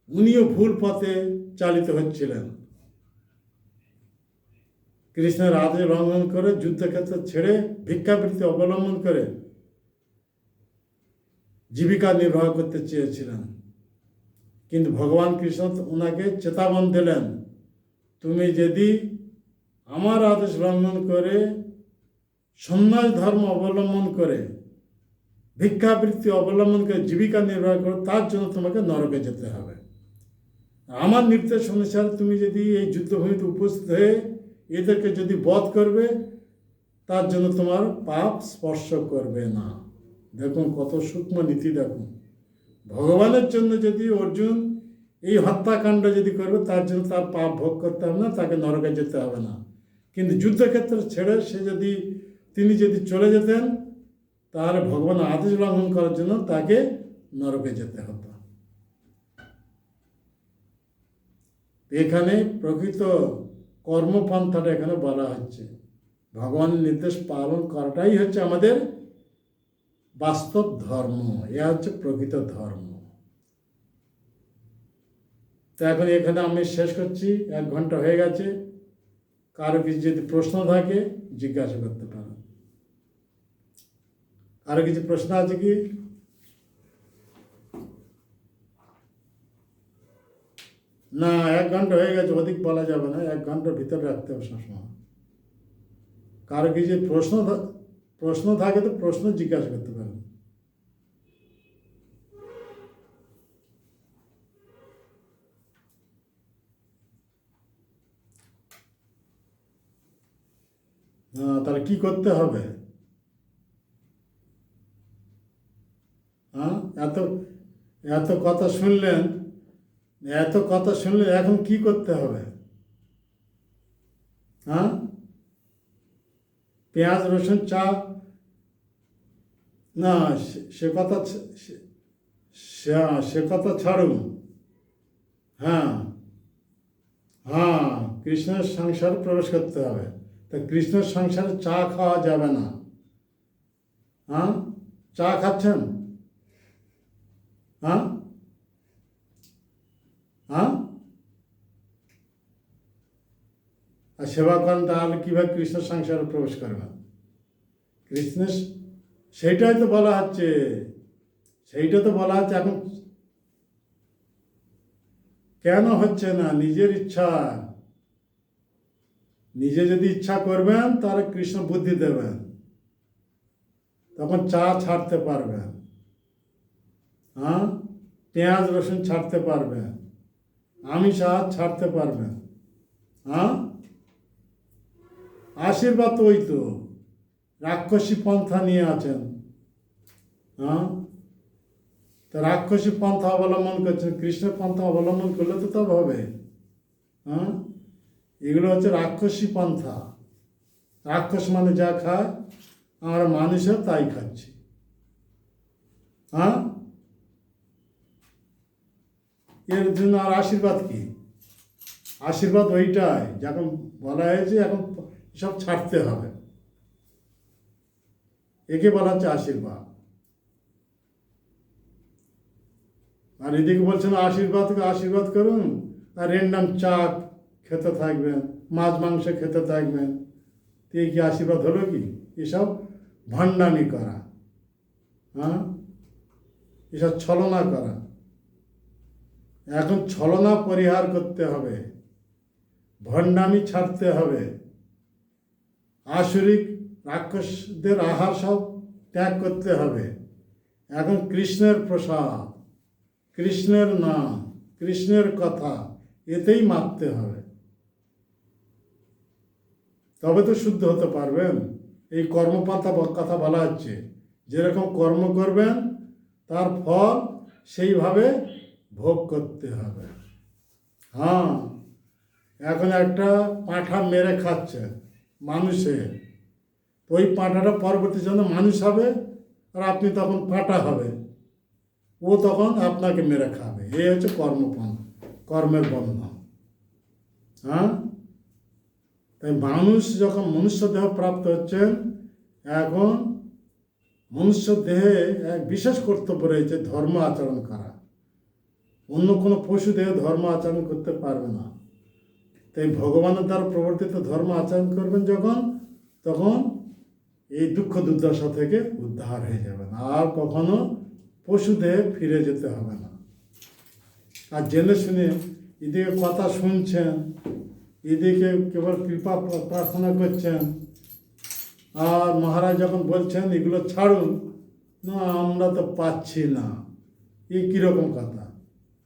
Speaker 1: উনিও ভুল পথে চালিত হচ্ছিলেন। কৃষ্ণের আদেশ লঙ্ঘন করে যুদ্ধক্ষেত্র ছেড়ে ভিক্ষাবৃত্তি অবলম্বন করে জীবিকা নির্বাহ করতে চেয়েছিলেন, কিন্তু ভগবান কৃষ্ণ ওনাকে চেতাবন দিলেন, তুমি যদি আমার আদেশ লঙ্ঘন করে সন্ন্যাস ধর্ম অবলম্বন করে ভিক্ষাবৃত্তি অবলম্বন করে জীবিকা নির্বাহ করো, তার জন্য তোমাকে নরকে যেতে হবে। আমার নির্দেশ অনুসারে তুমি যদি এই যুদ্ধভূমিতে উপস্থিত হয়ে এদেরকে যদি বধ করবে, তার জন্য তোমার পাপ স্পর্শ করবে না। দেখুন কত সূক্ষ্ম নীতি। দেখুন ভগবানের জন্য যদি অর্জুন এই হত্যাকাণ্ড যদি করবে, তার জন্য তার পাপ ভোগ করতে হবে না, তাকে নরকে যেতে হবে না। কিন্তু যুদ্ধক্ষেত্র ছেড়ে তিনি যদি চলে যেতেন, তাহলে ভগবানের আদেশ লঙ্ঘন করার জন্য তাকে নরকে যেতে হতো। এখানে প্রকৃত কর্মপন্থাটা এখানে বলা হচ্ছে। ভগবানের নির্দেশ পালন করাটাই হচ্ছে আমাদের বাস্তব ধর্ম, এ হচ্ছে প্রকৃত ধর্ম। তো এখন এখানে আমি শেষ করছি, 1 ঘন্টা হয়ে গেছে। কারো কিছু যদি প্রশ্ন থাকে জিজ্ঞাসা করতে পারো। কারো কিছু প্রশ্ন আছে কি? না, 1 ঘন্টা হয়ে গেছে, অধিক বলা যাবে না, 1 ঘন্টার ভিতরে রাখতে হবে সবসময়। কারো কিছু প্রশ্ন থাকে তো প্রশ্ন জিজ্ঞাসা করতে পারেন। হ্যাঁ, তাহলে কি করতে হবে? হ্যাঁ, এত এত কথা শুনলেন, এখন কি করতে হবে? হ্যাঁ, পেঁয়াজ রসুন চা, না সে কথা সে কথা ছাড়ুন। হ্যাঁ, হ্যাঁ, কৃষ্ণের সংসারে প্রবেশ করতে হবে। তা কৃষ্ণের সংসারে চা খাওয়া যাবে না। হ্যাঁ, চা খাচ্ছেন? হ্যাঁ, হ্যাঁ, আর সেবা করেন, তাহলে কীভাবে কৃষ্ণের সংসারে প্রবেশ করবেন? কৃষ্ণের সেইটাই তো বলা হচ্ছে, এখন কেন হচ্ছে না? নিজের ইচ্ছা, নিজে যদি ইচ্ছা করবেন তাহলে কৃষ্ণ বুদ্ধি দেবেন, তখন চা ছাড়তে পারবেন। হ্যাঁ, পেঁয়াজ রসুন ছাড়তে পারবেন, আমিষ আহার ছাড়তে পারবেন। হ্যাঁ, আশীর্বাদ তো ওই তো রাক্ষসী পন্থা নিয়ে আছেন। হ্যাঁ, তো রাক্ষসী পন্থা অবলম্বন করছেন, কৃষ্ণের পন্থা অবলম্বন করলে তো তবে হবে। হ্যাঁ, এগুলো হচ্ছে রাক্ষসী পন্থা। রাক্ষস মানে যা খায়, আমরা মানুষের তাই খাচ্ছি। হ্যাঁ, এর জন্য আর আশীর্বাদ কি? আশীর্বাদ ওইটাই যখন বলা হয়েছে এখন সব ছাড়তে হবে, একে বলা হচ্ছে আশীর্বাদ। আর এদিকে বলছেন আশীর্বাদ করুন, আর র্যান্ডাম চা খেতে থাকবেন, মাছ মাংস খেতে থাকবেন, তো এই কি আশীর্বাদ হলো কি? এসব ভণ্ডামি করা। হ্যাঁ, এসব ছলনা করা। এখন ছলনা পরিহার করতে হবে, ভণ্ডামি ছাড়তে হবে, আসরিক রাক্ষসদের আহার সব ত্যাগ করতে হবে। এখন কৃষ্ণের প্রসাদ, কৃষ্ণের নাম, কৃষ্ণের কথা, এতেই মাপতে হবে, তবে তো শুদ্ধ হতে পারবেন। এই কর্মপন্থা কথা বলা হচ্ছে, যেরকম কর্ম করবেন তার ফল সেইভাবে ভোগ করতে হবে। হ্যাঁ, এখন একটা পাঁঠা মেরে খাচ্ছে মানুষে, তো ওই পাঁঠাটা পরবর্তী জন্য মানুষ হবে, আর আপনি তখন পাঁঠা হবে, ও তখন আপনাকে মেরে খাবে। এই হচ্ছে কর্মের বন্ধন। হ্যাঁ, তাই মানুষ যখন মনুষ্য দেহ প্রাপ্ত হচ্ছেন, এখন মনুষ্য দেহে এক বিশেষ কর্তব্য রয়েছে, ধর্ম আচরণ করা। অন্য কোনো পশু দেহে ধর্ম আচরণ করতে পারবে না। তাই ভগবানের দ্বারা প্রবর্তিত ধর্ম আচরণ করবেন যখন, তখন এই দুঃখ দুর্দশা থেকে উদ্ধার হয়ে যাবেন, আর কখনো পশু দেহে ফিরে যেতে হবে না। আর জেনে শুনে এদিকে কথা শুনছেন, এদিকে কেবল কৃপা প্রার্থনা করছেন, আর মহারাজ যখন বলছেন এগুলো ছাড়ুন, না আমরা তো পাচ্ছি না, এই কীরকম কথা?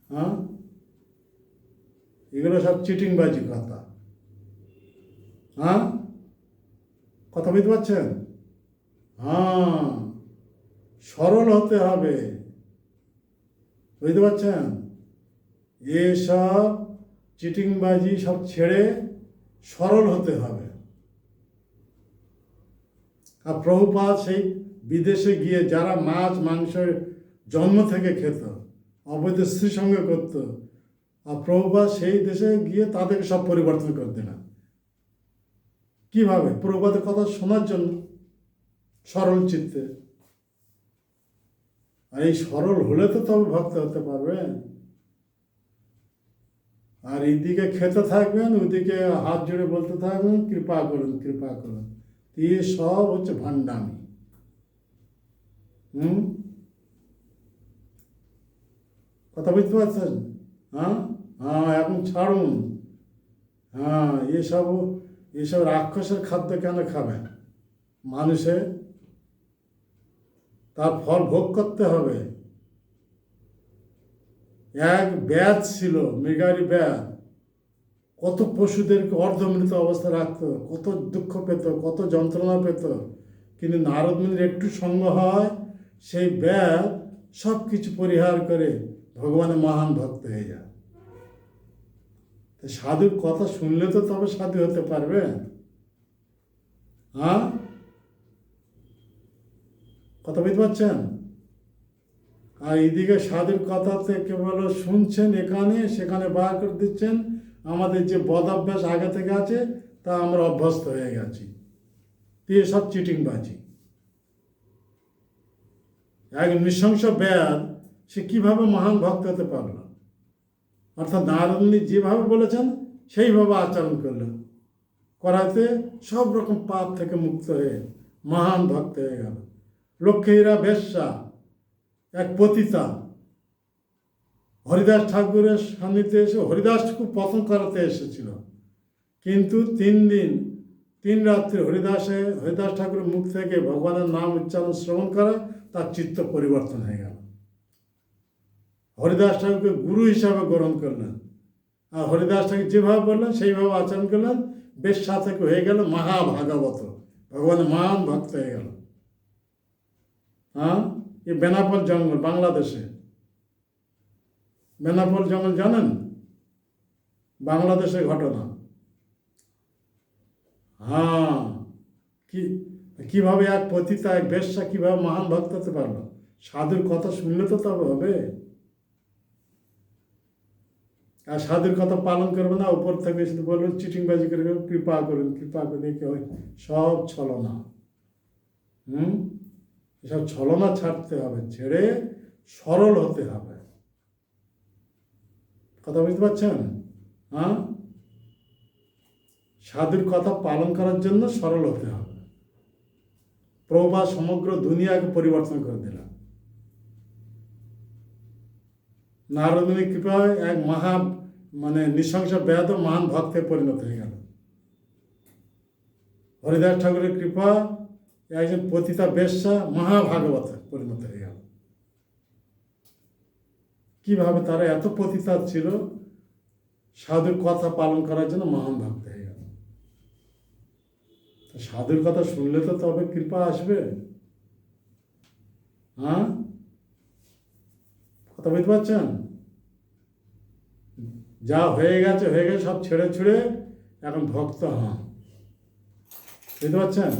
Speaker 1: হ্যাঁ, এগুলো সব চিটিংবাজি কথা। হ্যাঁ, কথা বুঝতে পারছেন? হ্যাঁ, সরল হতে হবে, বুঝতে পারছেন? এসব চিটিংবাজি সব ছেড়ে সরল হতে হবে। আর প্রভুপাদ সেই বিদেশে গিয়ে যারা মাছ মাংস জন্ম থেকে খেত, অবৈধ স্ত্রীর সঙ্গে করত, আর প্রভুপাদ সেই দেশে গিয়ে তাদেরকে সব পরিবর্তন করে দিলেন। কিভাবে? প্রভুপাদের কথা শোনার জন্য, সরল চিত্তে। আর এই সরল হলে তো তবে ভক্ত হতে পারবেন। আর এইদিকে খেতে থাকবেন, ওইদিকে হাত জুড়ে বলতে থাকবেন কৃপা করুন কৃপা করুন। এই সব হচ্ছে ভান্ডামি। কথা বুঝতে পারছেন? হ্যাঁ হ্যাঁ, এখন ছাড়ুন। হ্যাঁ, এসব রাক্ষসের খাদ্য কেন খাবেন? মানুষে তার ফল ভোগ করতে হবে। এক ব্যাধ ছিল, মৃগারী ব্যাধ, কত পশুদেরকে অর্ধমৃত অবস্থা রাখতো, কত দুঃখ পেত, কত যন্ত্রণা পেত। কিন্তু নারদ মুনির একটু সঙ্গ হয়, সেই ব্যাধ সব কিছু পরিহার করে ভগবানের মহান ভক্ত হয়ে যায়। সাধুর কথা শুনলে তো তবে সাধু হতে পারবে। হ্যাঁ, কথা বুঝতে পারছেন? আর এইদিকে সাধুর কথাতে কেবল শুনছেন, এখানে সেখানে বার করে দিচ্ছেন। আমাদের যে বদ অভ্যাস আগে থেকে আছে, তা আমরা অভ্যস্ত হয়ে গেছি। দিয়ে সব চিটিংবাজি। এক নৃশংস ব্যাধ, সে কিভাবে মহান ভক্ত হতে পারল? অর্থাৎ নারদ মুনি যেভাবে বলেছেন সেইভাবে আচরণ করলেন, করাতে সব রকম পাপ থেকে মুক্ত হয়ে মহান ভক্ত হয়ে গেল। লক্ষ্মীরা বেশ্যা, এক পতিতা, হরিদাস ঠাকুরের সান্নিধ্যে এসে হরিদাস খুব পছন্দ করাতে এসেছিল। কিন্তু 3 দিন 3 রাত্রি হরিদাস ঠাকুরের মুখ থেকে ভগবানের নাম উচ্চারণ শ্রবণ করা, তার চিত্ত পরিবর্তন হয়ে গেল। হরিদাস ঠাকুরকে গুরু হিসাবে গ্রহণ করলেন। আর হরিদাস ঠাকুর যেভাবে বললেন সেইভাবে আচরণ করলেন। বেশ্যা থেকে হয়ে গেল মহাভাগবত, ভগবানের মহান ভক্ত হয়ে গেল। হ্যাঁ, এই বেনাপোল জঙ্গল, বাংলাদেশে বেনাপোল জঙ্গল জানেন? বাংলাদেশের ঘটনা। হ্যাঁ, কিভাবে এক পতিতা, এক বেশ্যা কিভাবে মহান ভক্ত হতে পারলো? সাধুর কথা শুনলে তো তবে হবে। আর সাধুর কথা পালন করবে না, উপর থেকে শুধু বলবেন চিটিংবাজি করে কৃপা করুন কৃপা করুন, সব ছলনা। এসব ছলনা ছাড়তে হবে, ছেড়ে সরল হতে হবে। কথা বুঝতে পারছেন? হ্যাঁ, সাধুর কথা পালন করার জন্য সরল হতে হবে। প্রভুপাদ সমগ্র দুনিয়াকে পরিবর্তন করে দিলাম। নারদ মুনির কৃপায় এক নৃশংস ব্যাধ মহান ভক্তে পরিণত হয়ে গেল। হরিদাস ঠাকুরের কৃপা একজন পতিতা বেশ্যা মহাভাগবতে পরিণত হয়ে গেল। কিভাবে তারা এত পতিতা ছিল, সাধুর কথা পালন করার জন্য মহান ভক্ত হয়ে গেল। সাধুর কথা শুনলে তো তবে কৃপা আসবে। হ্যাঁ, কথা বুঝতে পারছেন? যা হয়ে গেছে সব ছেড়ে ছুড়ে এখন ভক্ত হন। বুঝতে পারছেন?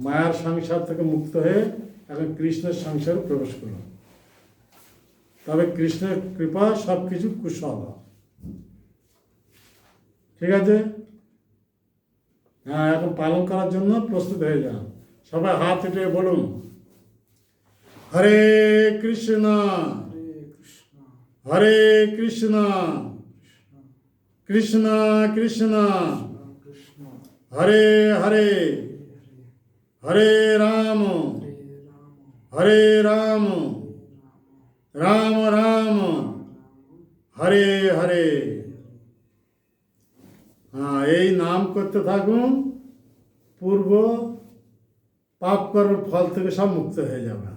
Speaker 1: মায়ার সংসার থেকে মুক্ত হয়ে এখন কৃষ্ণের সংসারে প্রবেশ করুন। তবে কৃষ্ণের কৃপা সব কিছু কুশল। ঠিক আছে? হ্যাঁ, এখন পালন করার জন্য প্রস্তুত হয়ে যান। সবাই হাত উঠে বলুন, হরে কৃষ্ণ হরে কৃষ্ণ কৃষ্ণ কৃষ্ণ হরে হরে হরে রাম হরে রাম রাম রাম হরে হরে। হ্যাঁ, এই নাম করতে থাকুন, পূর্ব পাপ কর্মের ফল থেকে সব মুক্ত হয়ে যাবেন,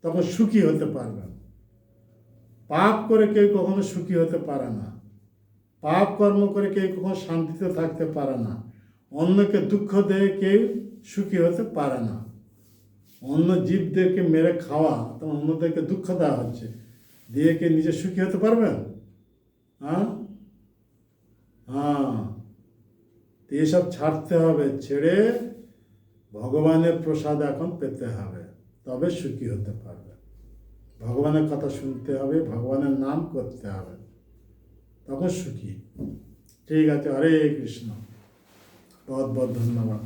Speaker 1: তখন সুখী হতে পারবেন। পাপ করে কেউ কখনো সুখী হতে পারে না। পাপ কর্ম করে কেউ কখনো শান্তিতে থাকতে পারে না। অন্যকে দুঃখ দিয়ে কেউ সুখী হতে পারে না। অন্য জীবদেরকে মেরে খাওয়া, তখন অন্যদেরকে দুঃখ দেওয়া হচ্ছে, দিয়ে কে নিজে সুখী হতে পারবেন? হ্যাঁ হ্যাঁ, এসব ছাড়তে হবে, ছেড়ে ভগবানের প্রসাদ এখন পেতে হবে, তবে সুখী হতে পারবে। ভগবানের কথা শুনতে হবে, ভগবানের নাম করতে হবে, তখন সুখী। ঠিক আছে, হরে কৃষ্ণ। বহুত বহুত ধন্যবাদ।